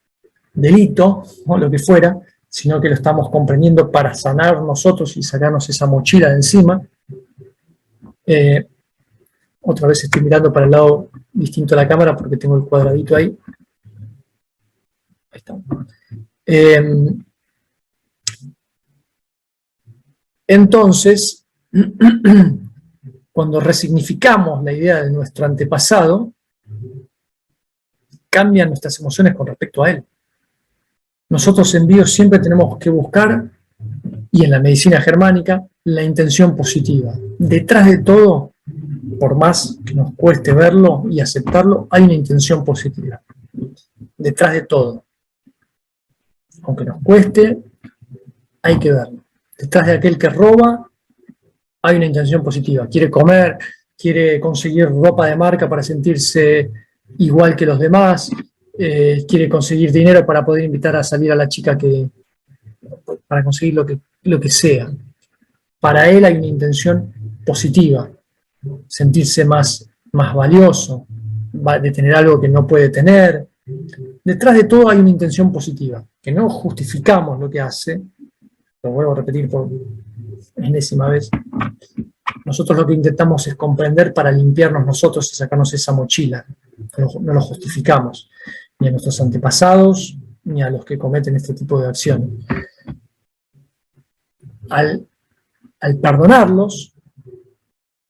delito, o lo que fuera, sino que lo estamos comprendiendo para sanar nosotros y sacarnos esa mochila de encima. Otra vez estoy mirando para el lado distinto a la cámara porque tengo el cuadradito ahí. Ahí está. Entonces, cuando resignificamos la idea de nuestro antepasado, cambian nuestras emociones con respecto a él. Nosotros en bio siempre tenemos que buscar, y en la medicina germánica, la intención positiva. Detrás de todo, por más que nos cueste verlo y aceptarlo, hay una intención positiva. Detrás de todo. Aunque nos cueste, hay que verlo. Detrás de aquel que roba, hay una intención positiva. Quiere comer, quiere conseguir ropa de marca para sentirse igual que los demás, quiere conseguir dinero para poder invitar a salir a la chica para conseguir lo que sea. Para él hay una intención positiva, sentirse más valioso, de tener algo que no puede tener. Detrás de todo hay una intención positiva, que no justificamos lo que hace, lo vuelvo a repetir por enésima vez. Nosotros lo que intentamos es comprender para limpiarnos nosotros y sacarnos esa mochila. No lo justificamos, ni a nuestros antepasados, ni a los que cometen este tipo de acciones. Al perdonarlos,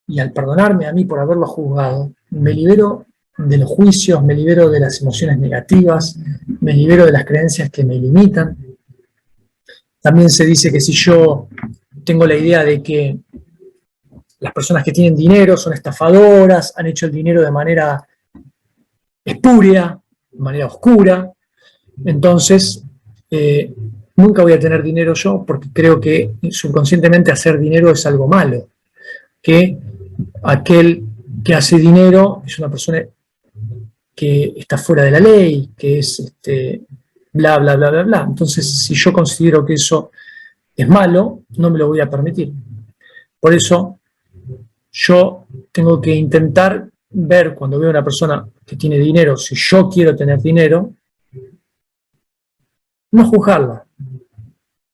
y al perdonarme a mí por haberlo juzgado, me libero de los juicios, me libero de las emociones negativas, me libero de las creencias que me limitan. También se dice que si yo tengo la idea de que las personas que tienen dinero son estafadoras, han hecho el dinero de manera espúrea, de manera oscura, entonces nunca voy a tener dinero yo porque creo que subconscientemente hacer dinero es algo malo, que aquel que hace dinero es una persona que está fuera de la ley, que es bla, bla, bla, bla, bla. Entonces, si yo considero que eso es malo, no me lo voy a permitir. Por eso, yo tengo que intentar ver cuando veo a una persona que tiene dinero, si yo quiero tener dinero, no juzgarla,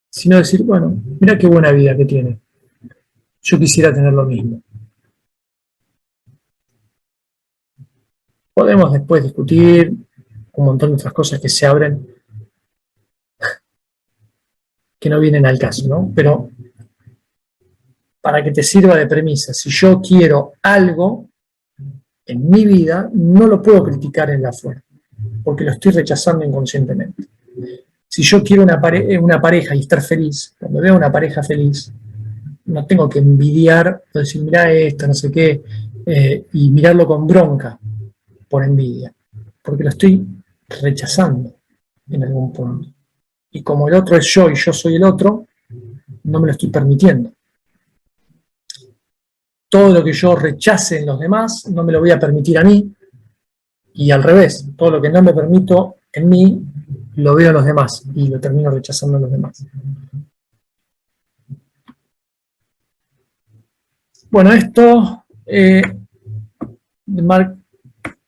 sino decir, bueno, mira qué buena vida que tiene. Yo quisiera tener lo mismo. Podemos después discutir un montón de otras cosas que se abren que no vienen al caso, ¿no? Pero para que te sirva de premisa, si yo quiero algo en mi vida, no lo puedo criticar en la afuera, porque lo estoy rechazando inconscientemente. Si yo quiero una pareja y estar feliz, cuando veo una pareja feliz, no tengo que envidiar, decir, mirá esto, no sé qué, y mirarlo con bronca por envidia, porque lo estoy rechazando en algún punto. Y como el otro es yo y yo soy el otro, no me lo estoy permitiendo. Todo lo que yo rechace en los demás, no me lo voy a permitir a mí, y al revés, todo lo que no me permito en mí, lo veo en los demás, y lo termino rechazando en los demás. Bueno, esto, Mark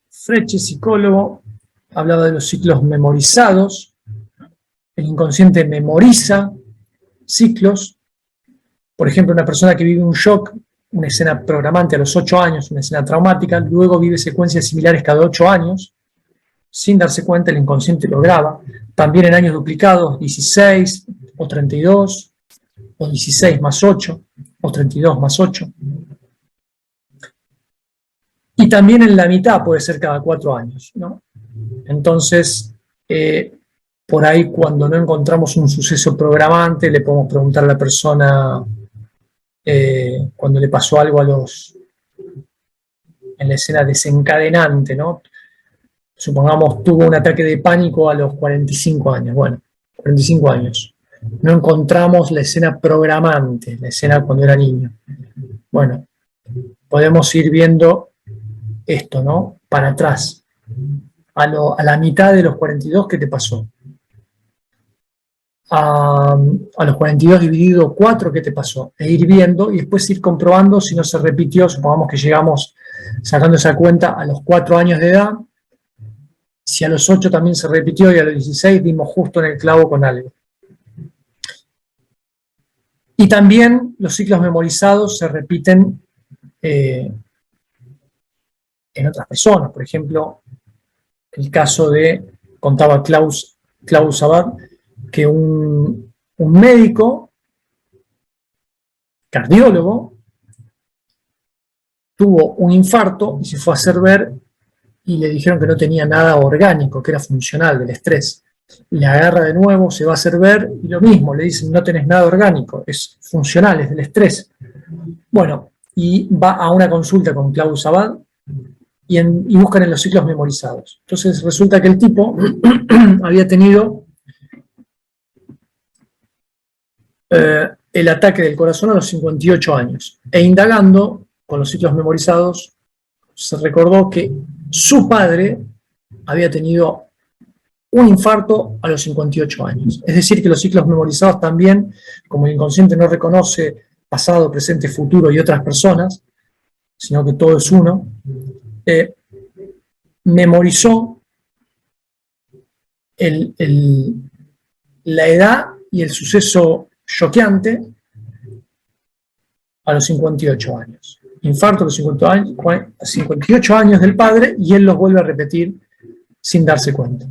Freche, psicólogo, hablaba de los ciclos memorizados. El inconsciente memoriza ciclos. Por ejemplo, una persona que vive un shock, una escena programante a los 8 años, una escena traumática, luego vive secuencias similares cada 8 años, sin darse cuenta el inconsciente lo graba. También en años duplicados, 16 o 32, o 16 más 8, o 32 más 8. Y también en la mitad puede ser cada 4 años, ¿no? Entonces, por ahí cuando no encontramos un suceso programante, le podemos preguntar a la persona cuando le pasó algo en la escena desencadenante, ¿no? Supongamos tuvo un ataque de pánico a los 45 años, bueno, 45 años. No encontramos la escena programante, la escena cuando era niño. Bueno, podemos ir viendo esto, ¿no? Para atrás, a la mitad de los 42, ¿qué te pasó? A los 42 dividido 4, ¿qué te pasó? E ir viendo y después ir comprobando si no se repitió. Supongamos que llegamos sacando esa cuenta a los 4 años de edad. Si a los 8 también se repitió y a los 16 dimos justo en el clavo con algo. Y también los ciclos memorizados se repiten en otras personas. Por ejemplo, el caso contaba Klaus Klaus Abad, que un médico, cardiólogo, tuvo un infarto y se fue a hacer ver y le dijeron que no tenía nada orgánico, que era funcional del estrés. Le agarra de nuevo, se va a hacer ver y lo mismo, le dicen no tenés nada orgánico, es funcional, es del estrés. Bueno, y va a una consulta con Klaus Abad y buscan en los ciclos memorizados. Entonces resulta que el tipo había tenido el ataque del corazón a los 58 años. E indagando con los ciclos memorizados, se recordó que su padre había tenido un infarto a los 58 años. Es decir, que los ciclos memorizados también, como el inconsciente no reconoce pasado, presente, futuro y otras personas, sino que todo es uno, memorizó la edad y el suceso choqueante a los 58 años. Infarto a los 58 años del padre y él los vuelve a repetir sin darse cuenta.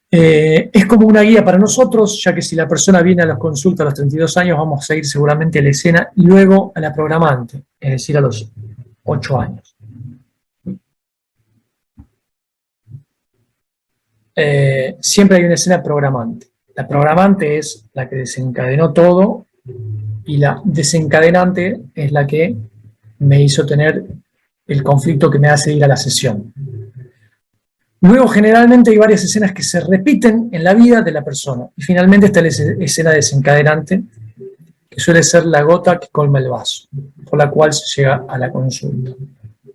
Es como una guía para nosotros, ya que si la persona viene a las consultas a los 32 años, vamos a ir seguramente a la escena y luego a la programante, es decir, a los 8 años. Siempre hay una escena programante. La programante es la que desencadenó todo y la desencadenante es la que me hizo tener el conflicto que me hace ir a la sesión. Luego, generalmente hay varias escenas que se repiten en la vida de la persona. Y finalmente está la escena desencadenante, que suele ser la gota que colma el vaso, por la cual se llega a la consulta.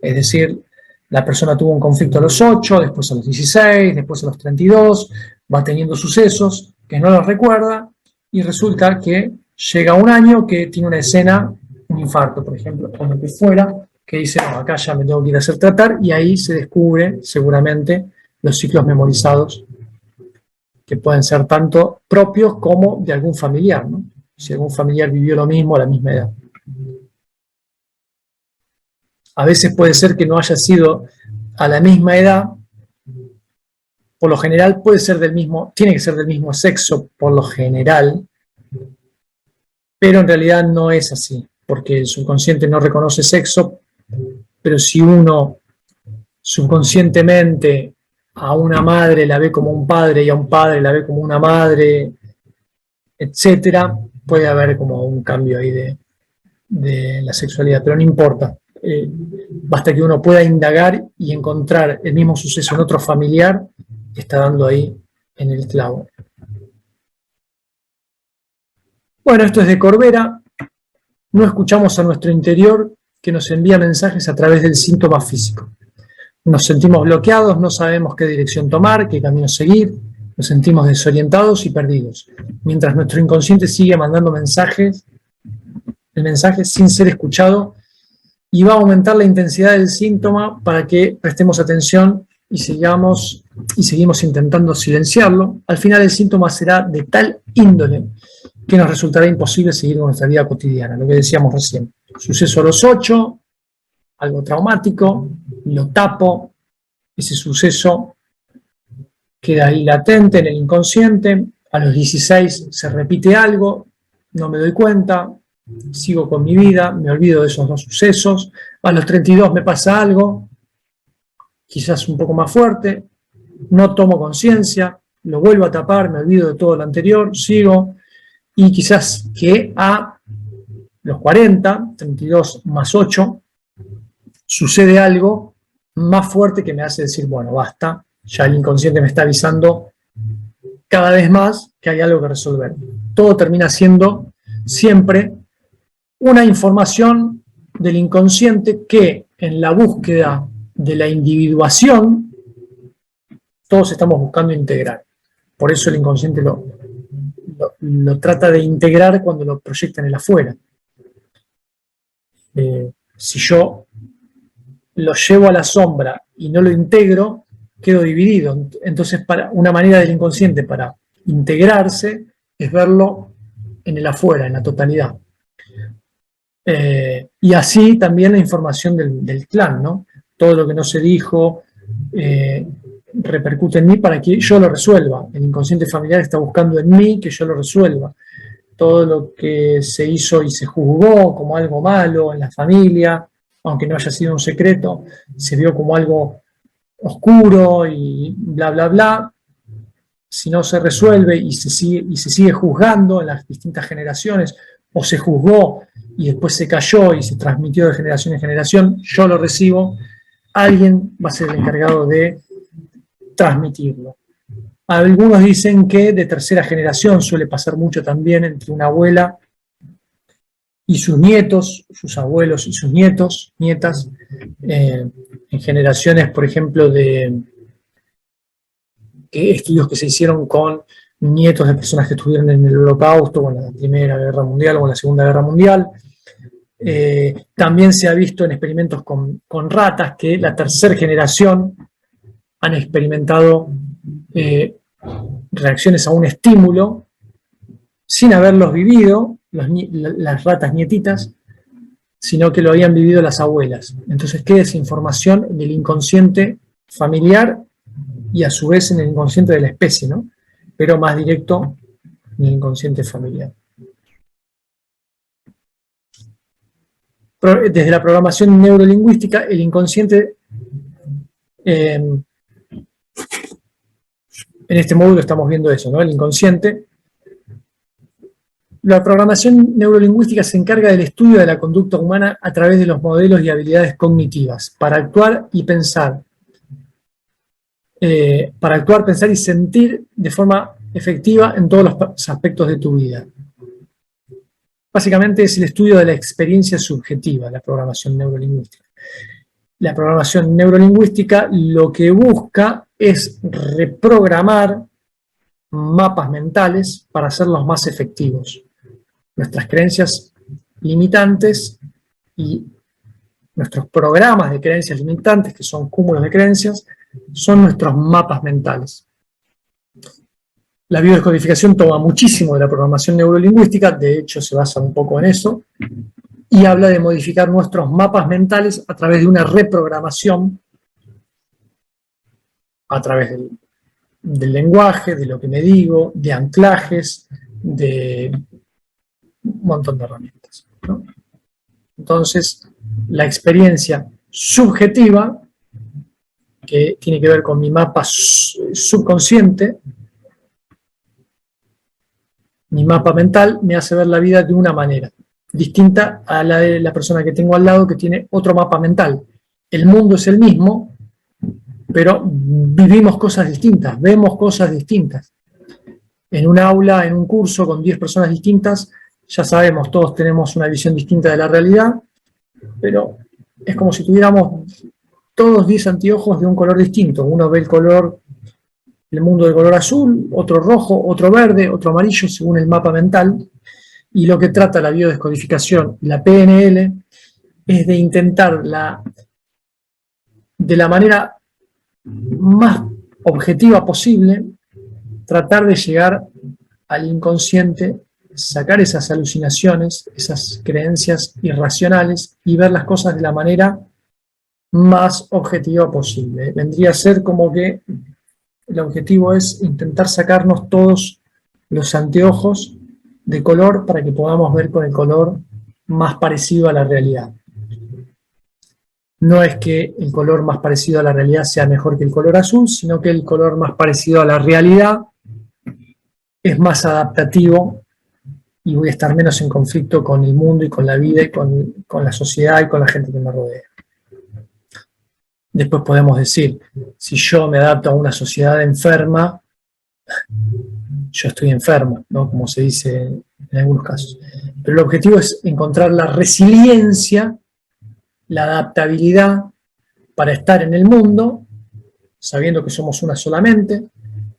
Es decir, la persona tuvo un conflicto a los 8, después a los 16, después a los 32, va teniendo sucesos que no los recuerda y resulta que llega un año que tiene una escena, un infarto, por ejemplo, o lo que fuera, que dice, no, acá ya me tengo que ir a hacer tratar, y ahí se descubre seguramente los ciclos memorizados que pueden ser tanto propios como de algún familiar, ¿no? Si algún familiar vivió lo mismo a la misma edad. A veces puede ser que no haya sido a la misma edad, por lo general puede ser del mismo, tiene que ser del mismo sexo por lo general, pero en realidad no es así, porque el subconsciente no reconoce sexo, pero si uno subconscientemente a una madre la ve como un padre y a un padre la ve como una madre, etcétera, puede haber como un cambio ahí de la sexualidad, pero no importa. Basta que uno pueda indagar y encontrar el mismo suceso en otro familiar, está dando ahí en el clavo. Bueno, esto es de Corbera. No escuchamos a nuestro interior que nos envía mensajes a través del síntoma físico. Nos sentimos bloqueados, no sabemos qué dirección tomar, qué camino seguir, nos sentimos desorientados y perdidos, mientras nuestro inconsciente sigue mandando mensajes, el mensaje sin ser escuchado, y va a aumentar la intensidad del síntoma para que prestemos atención y seguimos intentando silenciarlo. Al final el síntoma será de tal índole que nos resultará imposible seguir con nuestra vida cotidiana, lo que decíamos recién. Suceso a los 8, algo traumático, lo tapo, ese suceso queda ahí latente en el inconsciente, a los 16 se repite algo, no me doy cuenta, sigo con mi vida, me olvido de esos dos sucesos, a los 32 me pasa algo, quizás un poco más fuerte, no tomo conciencia, lo vuelvo a tapar, me olvido de todo lo anterior, sigo, y quizás que a los 40, 32 más 8, sucede algo más fuerte que me hace decir, bueno, basta, ya el inconsciente me está avisando cada vez más que hay algo que resolver. Todo termina siendo siempre una información del inconsciente que en la búsqueda de la individuación todos estamos buscando integrar. Por eso el inconsciente lo trata de integrar cuando lo proyecta en el afuera. Si yo lo llevo a la sombra y no lo integro, quedo dividido. Entonces, una manera del inconsciente para integrarse es verlo en el afuera, en la totalidad. Y así también la información del clan, ¿no? Todo lo que no se dijo, repercute en mí para que yo lo resuelva. El inconsciente familiar está buscando en mí que yo lo resuelva. Todo lo que se hizo y se juzgó como algo malo en la familia, aunque no haya sido un secreto, se vio como algo oscuro y bla, bla, bla. Si no se resuelve y se sigue juzgando en las distintas generaciones, o se juzgó y después se cayó y se transmitió de generación en generación, yo lo recibo, alguien va a ser el encargado de transmitirlo. Algunos dicen que de tercera generación suele pasar mucho también entre una abuela y sus nietos, sus abuelos y sus nietos, nietas, en generaciones, por ejemplo, de estudios que se hicieron con nietos de personas que estuvieron en el Holocausto, o en la Primera Guerra Mundial, o en la Segunda Guerra Mundial. También se ha visto en experimentos con ratas que la tercera generación han experimentado reacciones a un estímulo sin haberlos vivido, las ratas nietitas, sino que lo habían vivido las abuelas. Entonces queda esa información en el inconsciente familiar y a su vez en el inconsciente de la especie, ¿no? Pero más directo en el inconsciente familiar. Desde la programación neurolingüística, el inconsciente, en este módulo estamos viendo eso, ¿no? El inconsciente. La programación neurolingüística se encarga del estudio de la conducta humana a través de los modelos y habilidades cognitivas para actuar y pensar. Pensar y sentir de forma efectiva en todos los aspectos de tu vida. Básicamente es el estudio de la experiencia subjetiva, la programación neurolingüística. La programación neurolingüística lo que busca es reprogramar mapas mentales para hacerlos más efectivos. Nuestras creencias limitantes y nuestros programas de creencias limitantes, que son cúmulos de creencias, son nuestros mapas mentales. La biodescodificación toma muchísimo de la programación neurolingüística, de hecho se basa un poco en eso, y habla de modificar nuestros mapas mentales a través de una reprogramación, a través del lenguaje, de lo que me digo, de anclajes, de un montón de herramientas, ¿no? Entonces, la experiencia subjetiva, que tiene que ver con mi mapa subconsciente, mi mapa mental me hace ver la vida de una manera, distinta a la de la persona que tengo al lado, que tiene otro mapa mental. El mundo es el mismo, pero vivimos cosas distintas, vemos cosas distintas. En un aula, en un curso con 10 personas distintas, ya sabemos, todos tenemos una visión distinta de la realidad, pero es como si tuviéramos todos 10 anteojos de un color distinto. Uno ve el mundo de color azul, otro rojo, otro verde, otro amarillo, según el mapa mental. Y lo que trata la biodescodificación y la PNL es de intentar de la manera más objetiva posible, tratar de llegar al inconsciente, sacar esas alucinaciones, esas creencias irracionales y ver las cosas de la manera más objetiva posible. Vendría a ser como que el objetivo es intentar sacarnos todos los anteojos de color para que podamos ver con el color más parecido a la realidad. No es que el color más parecido a la realidad sea mejor que el color azul, sino que el color más parecido a la realidad es más adaptativo y voy a estar menos en conflicto con el mundo y con la vida y con la sociedad y con la gente que me rodea. Después podemos decir, si yo me adapto a una sociedad enferma, yo estoy enfermo, ¿no? Como se dice en algunos casos. Pero el objetivo es encontrar la resiliencia, la adaptabilidad para estar en el mundo, sabiendo que somos una solamente,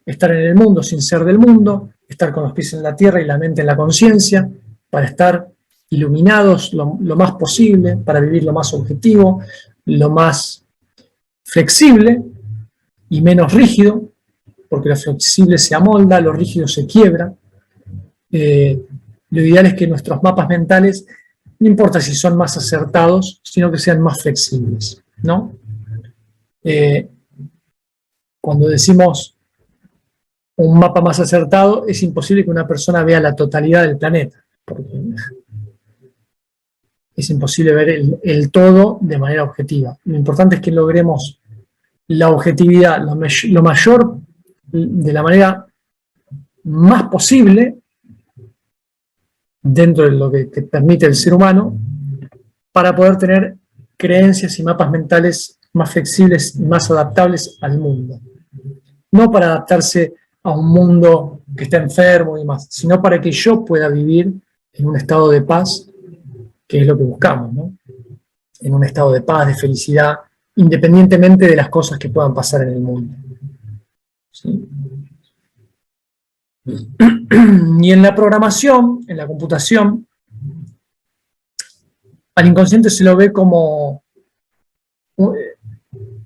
estar en el mundo sin ser del mundo, estar con los pies en la tierra y la mente en la conciencia, para estar iluminados lo más posible, para vivir lo más objetivo, lo más flexible y menos rígido, porque lo flexible se amolda, lo rígido se quiebra. Lo ideal es que nuestros mapas mentales, no importa si son más acertados, sino que sean más flexibles, ¿no? cuando decimos un mapa más acertado, es imposible que una persona vea la totalidad del planeta, porque es imposible ver el todo de manera objetiva. Lo importante es que logremos la objetividad lo mayor, de la manera más posible, dentro de lo que permite el ser humano, para poder tener creencias y mapas mentales más flexibles y más adaptables al mundo. No para adaptarse a un mundo que está enfermo y más, sino para que yo pueda vivir en un estado de paz, que es lo que buscamos, ¿no? En un estado de paz, de felicidad, independientemente de las cosas que puedan pasar en el mundo. ¿Sí? Y en la programación, en la computación, al inconsciente se lo ve como,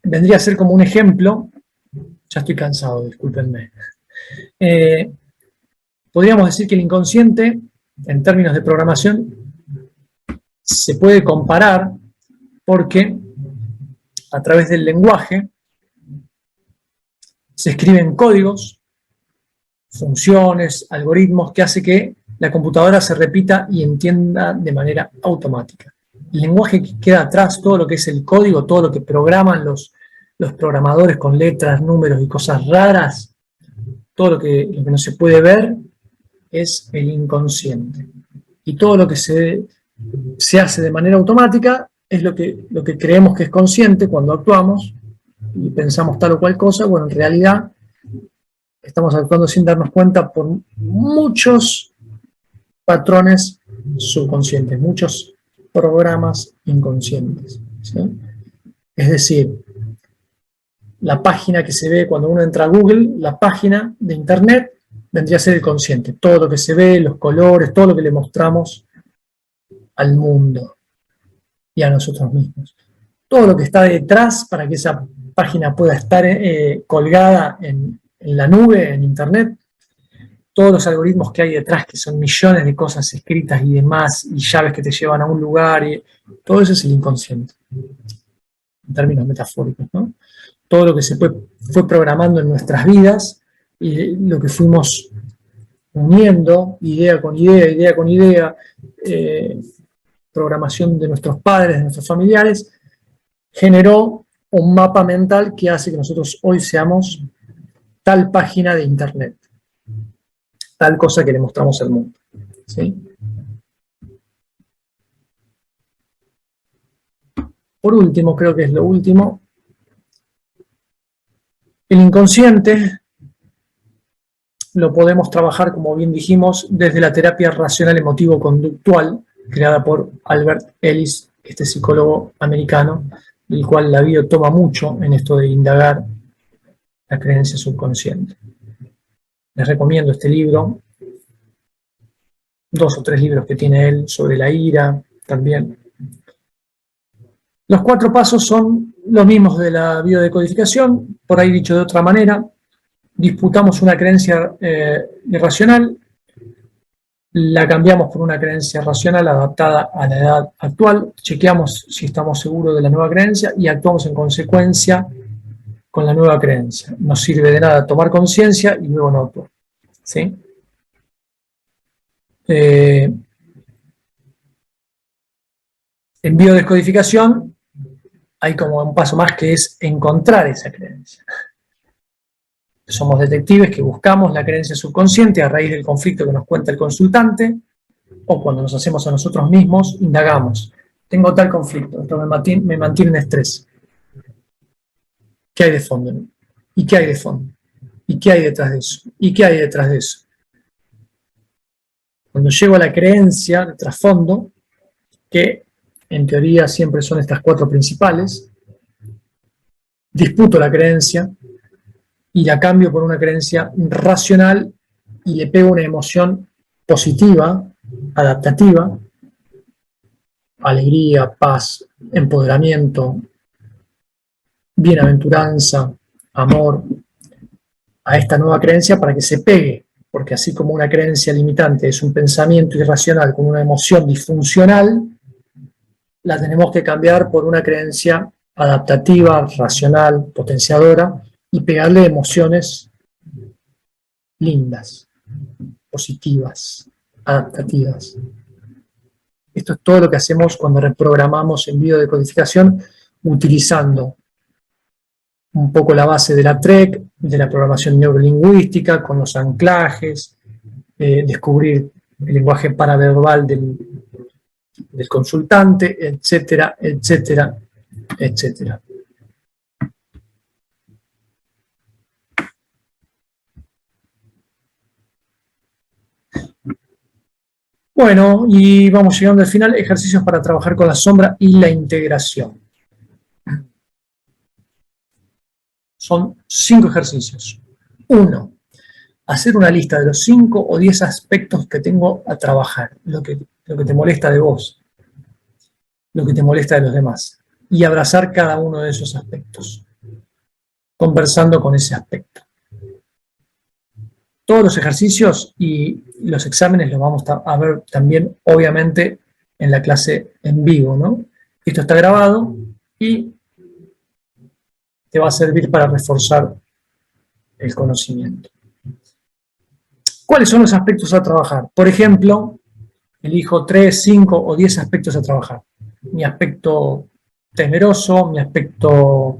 vendría a ser como un ejemplo. Ya estoy cansado, discúlpenme. Podríamos decir que el inconsciente, en términos de programación, se puede comparar porque a través del lenguaje se escriben códigos, funciones, algoritmos que hace que la computadora se repita y entienda de manera automática. El lenguaje que queda atrás, todo lo que es el código, todo lo que programan los programadores con letras, números y cosas raras, todo lo que no se puede ver es el inconsciente. Y todo lo que se hace de manera automática es lo que creemos que es consciente cuando actuamos y pensamos tal o cual cosa. Bueno, en realidad estamos actuando sin darnos cuenta por muchos patrones subconscientes, muchos programas inconscientes, ¿sí? Es decir, la página que se ve cuando uno entra a Google, la página de Internet, vendría a ser el consciente. Todo lo que se ve, los colores, todo lo que le mostramos al mundo y a nosotros mismos. Todo lo que está detrás para que esa página pueda estar colgada en la nube, en Internet, todos los algoritmos que hay detrás, que son millones de cosas escritas y demás, y llaves que te llevan a un lugar, y todo eso es el inconsciente, en términos metafóricos, ¿no? Todo lo que se fue programando en nuestras vidas y lo que fuimos uniendo, idea con idea, programación de nuestros padres, de nuestros familiares, generó un mapa mental que hace que nosotros hoy seamos tal página de Internet, tal cosa que le mostramos al mundo, ¿sí? Por último, creo que es lo último, el inconsciente lo podemos trabajar, como bien dijimos, desde la terapia racional emotivo-conductual, creada por Albert Ellis, este psicólogo americano, del cual la bio toma mucho en esto de indagar la creencia subconsciente. Les recomiendo este libro, 2 o 3 libros que tiene él sobre la ira también. Los 4 pasos son los mismos de la biodecodificación, por ahí dicho de otra manera. Disputamos una creencia irracional, la cambiamos por una creencia racional adaptada a la edad actual, chequeamos si estamos seguros de la nueva creencia y actuamos en consecuencia con la nueva creencia. No sirve de nada tomar conciencia y luego no actuar, ¿sí? En biodescodificación hay como un paso más que es encontrar esa creencia. Somos detectives que buscamos la creencia subconsciente a raíz del conflicto que nos cuenta el consultante, o cuando nos hacemos a nosotros mismos, indagamos. Tengo tal conflicto, esto me mantiene en estrés. ¿Qué hay de fondo? ¿Y qué hay de fondo? ¿Y qué hay detrás de eso? ¿Y qué hay detrás de eso? Cuando llego a la creencia de trasfondo, que en teoría siempre son estas 4 principales, disputo la creencia y la cambio por una creencia racional y le pego una emoción positiva, adaptativa, alegría, paz, empoderamiento, bienaventuranza, amor, a esta nueva creencia para que se pegue, porque así como una creencia limitante es un pensamiento irracional con una emoción disfuncional, la tenemos que cambiar por una creencia adaptativa, racional, potenciadora, y pegarle emociones lindas, positivas, adaptativas. Esto es todo lo que hacemos cuando reprogramamos en biodecodificación utilizando un poco la base de la TREC, de la programación neurolingüística, con los anclajes, descubrir el lenguaje paraverbal del consultante, etcétera, etcétera, etcétera. Bueno, y vamos llegando al final, ejercicios para trabajar con la sombra y la integración. Son 5 ejercicios. 1. Hacer una lista de los 5 o 10 aspectos que tengo a trabajar, lo que te molesta de vos, lo que te molesta de los demás, y abrazar cada uno de esos aspectos, conversando con ese aspecto. Todos los ejercicios y los exámenes los vamos a ver también, obviamente, en la clase en vivo, ¿no? Esto está grabado y te va a servir para reforzar el conocimiento. ¿Cuáles son los aspectos a trabajar? Por ejemplo, elijo 3, 5 o 10 aspectos a trabajar. Mi aspecto temeroso, mi aspecto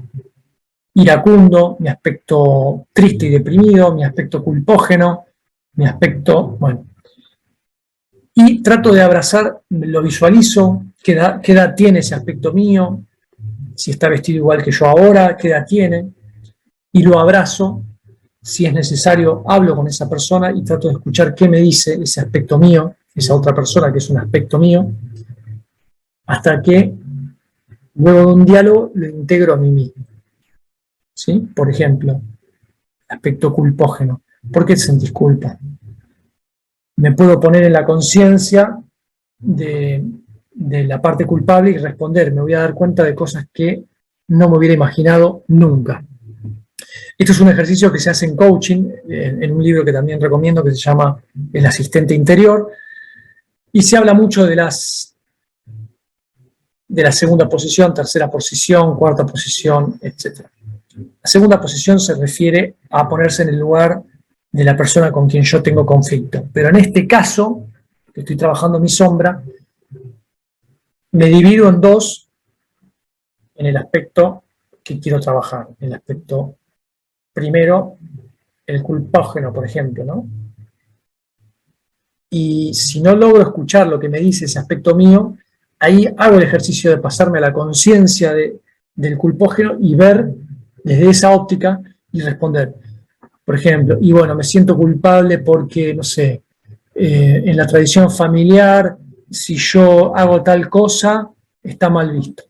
iracundo, mi aspecto triste y deprimido, mi aspecto culpógeno, mi aspecto, bueno. Y trato de abrazar, lo visualizo, qué edad tiene ese aspecto mío, si está vestido igual que yo ahora, qué edad tiene, y lo abrazo. Si es necesario, hablo con esa persona y trato de escuchar qué me dice ese aspecto mío, esa otra persona que es un aspecto mío, hasta que luego de un diálogo lo integro a mí mismo. ¿Sí? Por ejemplo, aspecto culpógeno. ¿Por qué sentís culpa? Me puedo poner en la conciencia de la parte culpable y responder. Me voy a dar cuenta de cosas que no me hubiera imaginado nunca. Esto es un ejercicio que se hace en coaching, en un libro que también recomiendo que se llama El asistente interior, y se habla mucho de la segunda posición, tercera posición, cuarta posición, etc. La segunda posición se refiere a ponerse en el lugar de la persona con quien yo tengo conflicto. Pero en este caso, que estoy trabajando mi sombra, me divido en dos en el aspecto que quiero trabajar. El aspecto primero, el culpógeno, por ejemplo, ¿no? Y si no logro escuchar lo que me dice ese aspecto mío, ahí hago el ejercicio de pasarme a la conciencia del culpógeno y ver desde esa óptica y responder. Por ejemplo, y bueno, me siento culpable porque, no sé, en la tradición familiar, si yo hago tal cosa, está mal visto.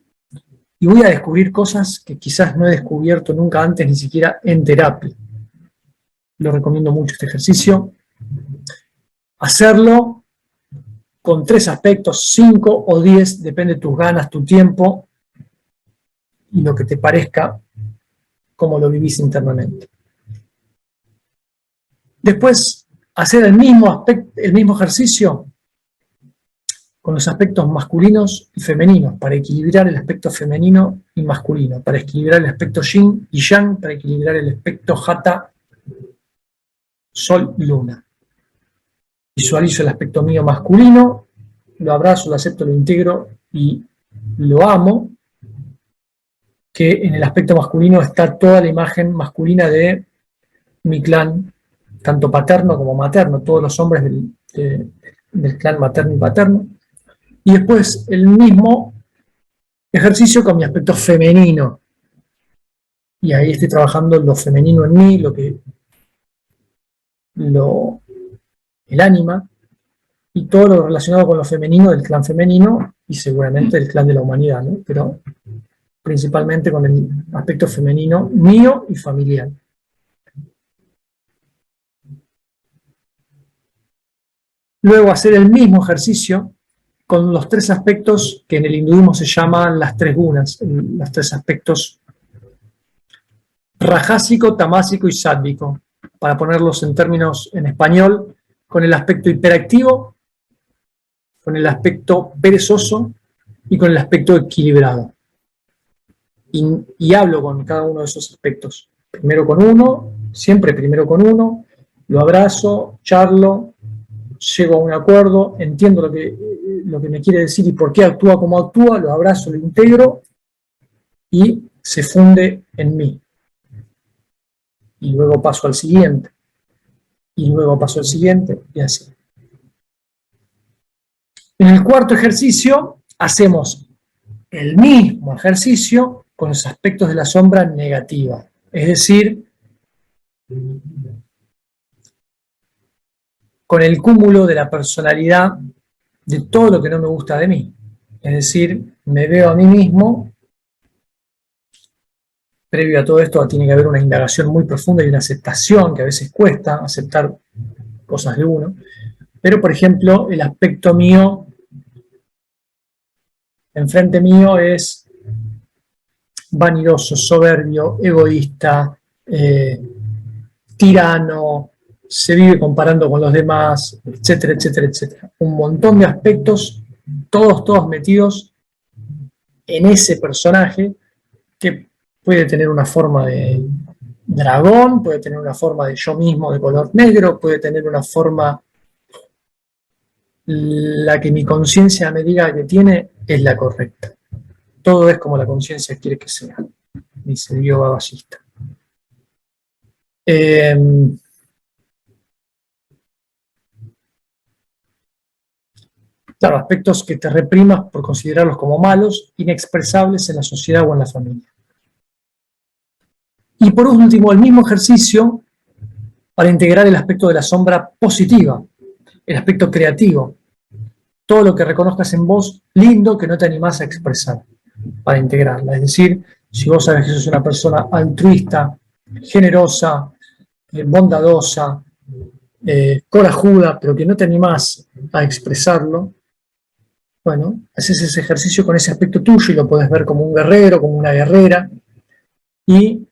Y voy a descubrir cosas que quizás no he descubierto nunca antes, ni siquiera en terapia. Lo recomiendo mucho este ejercicio. Hacerlo con 3 aspectos, 5 o 10, depende de tus ganas, tu tiempo y lo que te parezca, cómo lo vivís internamente. Después, hacer el mismo ejercicio con los aspectos masculinos y femeninos, para equilibrar el aspecto femenino y masculino, para equilibrar el aspecto yin y yang, para equilibrar el aspecto hatha, sol y luna. Visualizo el aspecto mío masculino, lo abrazo, lo acepto, lo integro y lo amo, que en el aspecto masculino está toda la imagen masculina de mi clan, tanto paterno como materno, todos los hombres del clan materno y paterno. Y después el mismo ejercicio con mi aspecto femenino. Y ahí estoy trabajando lo femenino en mí, el ánima, y todo lo relacionado con lo femenino del clan femenino y seguramente del clan de la humanidad, ¿no? Pero principalmente con el aspecto femenino mío y familiar. Luego hacer el mismo ejercicio con los 3 aspectos que en el hinduismo se llaman las 3 gunas, los 3 aspectos rajásico, tamásico y sádvico, para ponerlos en términos en español, con el aspecto hiperactivo, con el aspecto perezoso y con el aspecto equilibrado. Y hablo con cada uno de esos aspectos. Primero con uno, siempre primero con uno, lo abrazo, charlo, llego a un acuerdo, entiendo lo que me quiere decir y por qué actúa como actúa, lo abrazo, lo integro y se funde en mí. Y luego paso al siguiente, y luego paso al siguiente, y así. En el cuarto ejercicio hacemos el mismo ejercicio con los aspectos de la sombra negativa. Es decir, con el cúmulo de la personalidad de todo lo que no me gusta de mí. Es decir, me veo a mí mismo. Previo a todo esto tiene que haber una indagación muy profunda y una aceptación, que a veces cuesta aceptar cosas de uno. Pero, por ejemplo, el aspecto mío, enfrente mío es vanidoso, soberbio, egoísta, tirano, se vive comparando con los demás, etcétera, etcétera, etcétera. Un montón de aspectos, todos metidos en ese personaje que puede tener una forma de dragón, puede tener una forma de yo mismo de color negro, puede tener una forma, la que mi conciencia me diga que tiene es la correcta. Todo es como la conciencia quiere que sea, dice Yoga Vasista. Claro, aspectos que te reprimas por considerarlos como malos, inexpresables en la sociedad o en la familia. Y por último, el mismo ejercicio para integrar el aspecto de la sombra positiva, el aspecto creativo, todo lo que reconozcas en vos lindo que no te animás a expresar, para integrarla. Es decir, si vos sabes que sos una persona altruista, generosa, bondadosa, corajuda, pero que no te animás a expresarlo, bueno, haces ese ejercicio con ese aspecto tuyo y lo podés ver como un guerrero, como una guerrera, y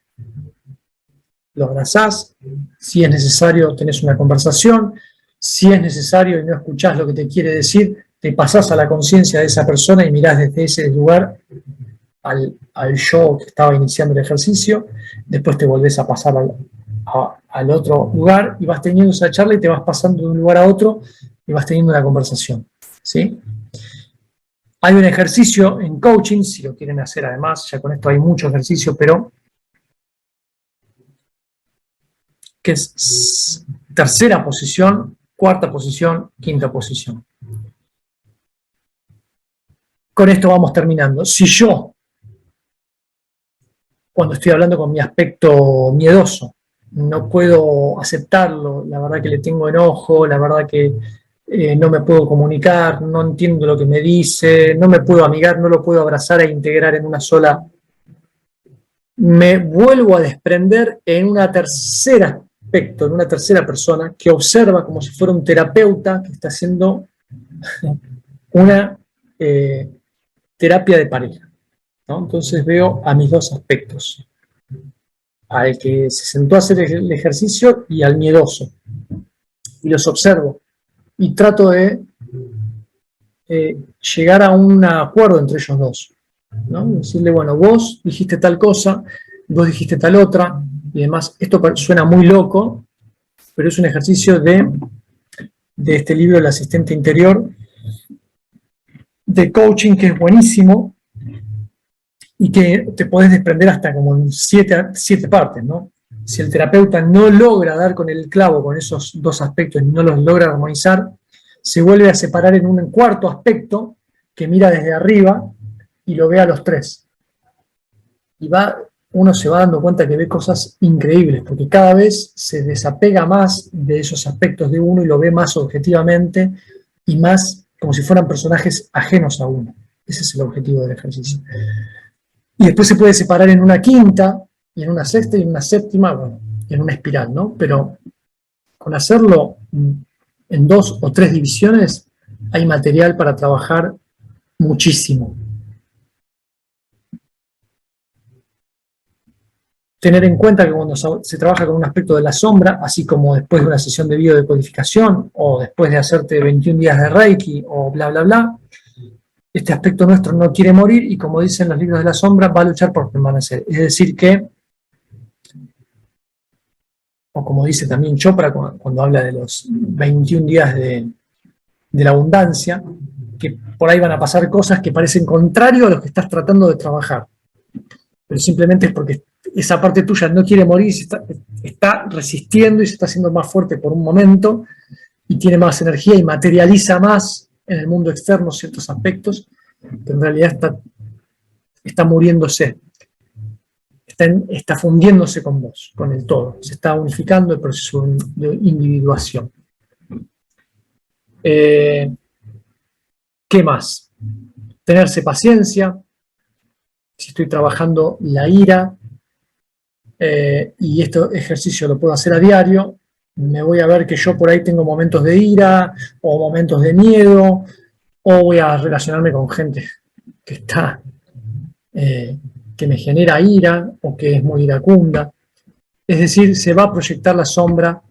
lo abrazás. Si es necesario, tenés una conversación. Si es necesario y no escuchás lo que te quiere decir, te pasás a la conciencia de esa persona y mirás desde ese lugar al yo que estaba iniciando el ejercicio. Después te volvés a pasar al otro lugar y vas teniendo esa charla y te vas pasando de un lugar a otro y vas teniendo una conversación, ¿sí? Hay un ejercicio en coaching, si lo quieren hacer además, ya con esto hay mucho ejercicio, pero que es tercera posición, cuarta posición, quinta posición. Con esto vamos terminando. Si yo, cuando estoy hablando con mi aspecto miedoso, no puedo aceptarlo, la verdad que le tengo enojo, la verdad que no me puedo comunicar, no entiendo lo que me dice, no me puedo amigar, no lo puedo abrazar e integrar en una sola, me vuelvo a desprender en una tercera aspecto, en una tercera persona que observa como si fuera un terapeuta que está haciendo una terapia de pareja, ¿no? Entonces veo a mis dos aspectos, al que se sentó a hacer el ejercicio y al miedoso, y los observo y trato de llegar a un acuerdo entre ellos dos, ¿no? Decirle, bueno, vos dijiste tal cosa, vos dijiste tal otra, y demás. Esto suena muy loco, pero es un ejercicio de este libro, El asistente interior, de coaching, que es buenísimo, y que te podés desprender hasta como en siete partes, ¿no? Si el terapeuta no logra dar con el clavo con esos dos aspectos y no los logra armonizar, se vuelve a separar en un cuarto aspecto que mira desde arriba y lo ve a los tres. Y uno se va dando cuenta que ve cosas increíbles, porque cada vez se desapega más de esos aspectos de uno y lo ve más objetivamente y más como si fueran personajes ajenos a uno. Ese es el objetivo del ejercicio. Y después se puede separar en una quinta, y en una sexta, y en una séptima, bueno, en una espiral, ¿no? Pero con hacerlo en 2 o 3 divisiones, hay material para trabajar muchísimo. Tener en cuenta que cuando se trabaja con un aspecto de la sombra, así como después de una sesión de biodecodificación, o después de hacerte 21 días de Reiki, o bla, bla, bla, este aspecto nuestro no quiere morir y, como dicen los libros de la sombra, va a luchar por permanecer. Es decir que o como dice también Chopra cuando habla de los 21 días de la abundancia, que por ahí van a pasar cosas que parecen contrario a lo que estás tratando de trabajar, pero simplemente es porque esa parte tuya no quiere morir, está resistiendo y se está haciendo más fuerte por un momento y tiene más energía y materializa más en el mundo externo ciertos aspectos, pero en realidad está muriéndose, está fundiéndose con vos, con el todo, se está unificando el proceso de individuación. ¿Qué más? Tenerse paciencia. Si estoy trabajando la ira y este ejercicio lo puedo hacer a diario, me voy a ver que yo por ahí tengo momentos de ira o momentos de miedo, o voy a relacionarme con gente que está que me genera ira o que es muy iracunda. Es decir, se va a proyectar la sombra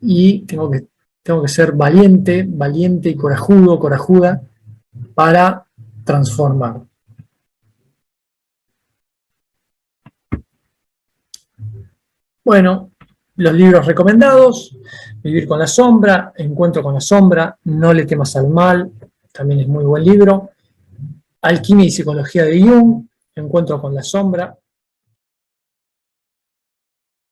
y tengo que ser valiente, valiente y corajudo, corajuda para transformar. Bueno, los libros recomendados: Vivir con la sombra, Encuentro con la sombra, No le temas al mal, también es muy buen libro. Alquimia y psicología de Jung, Encuentro con la sombra,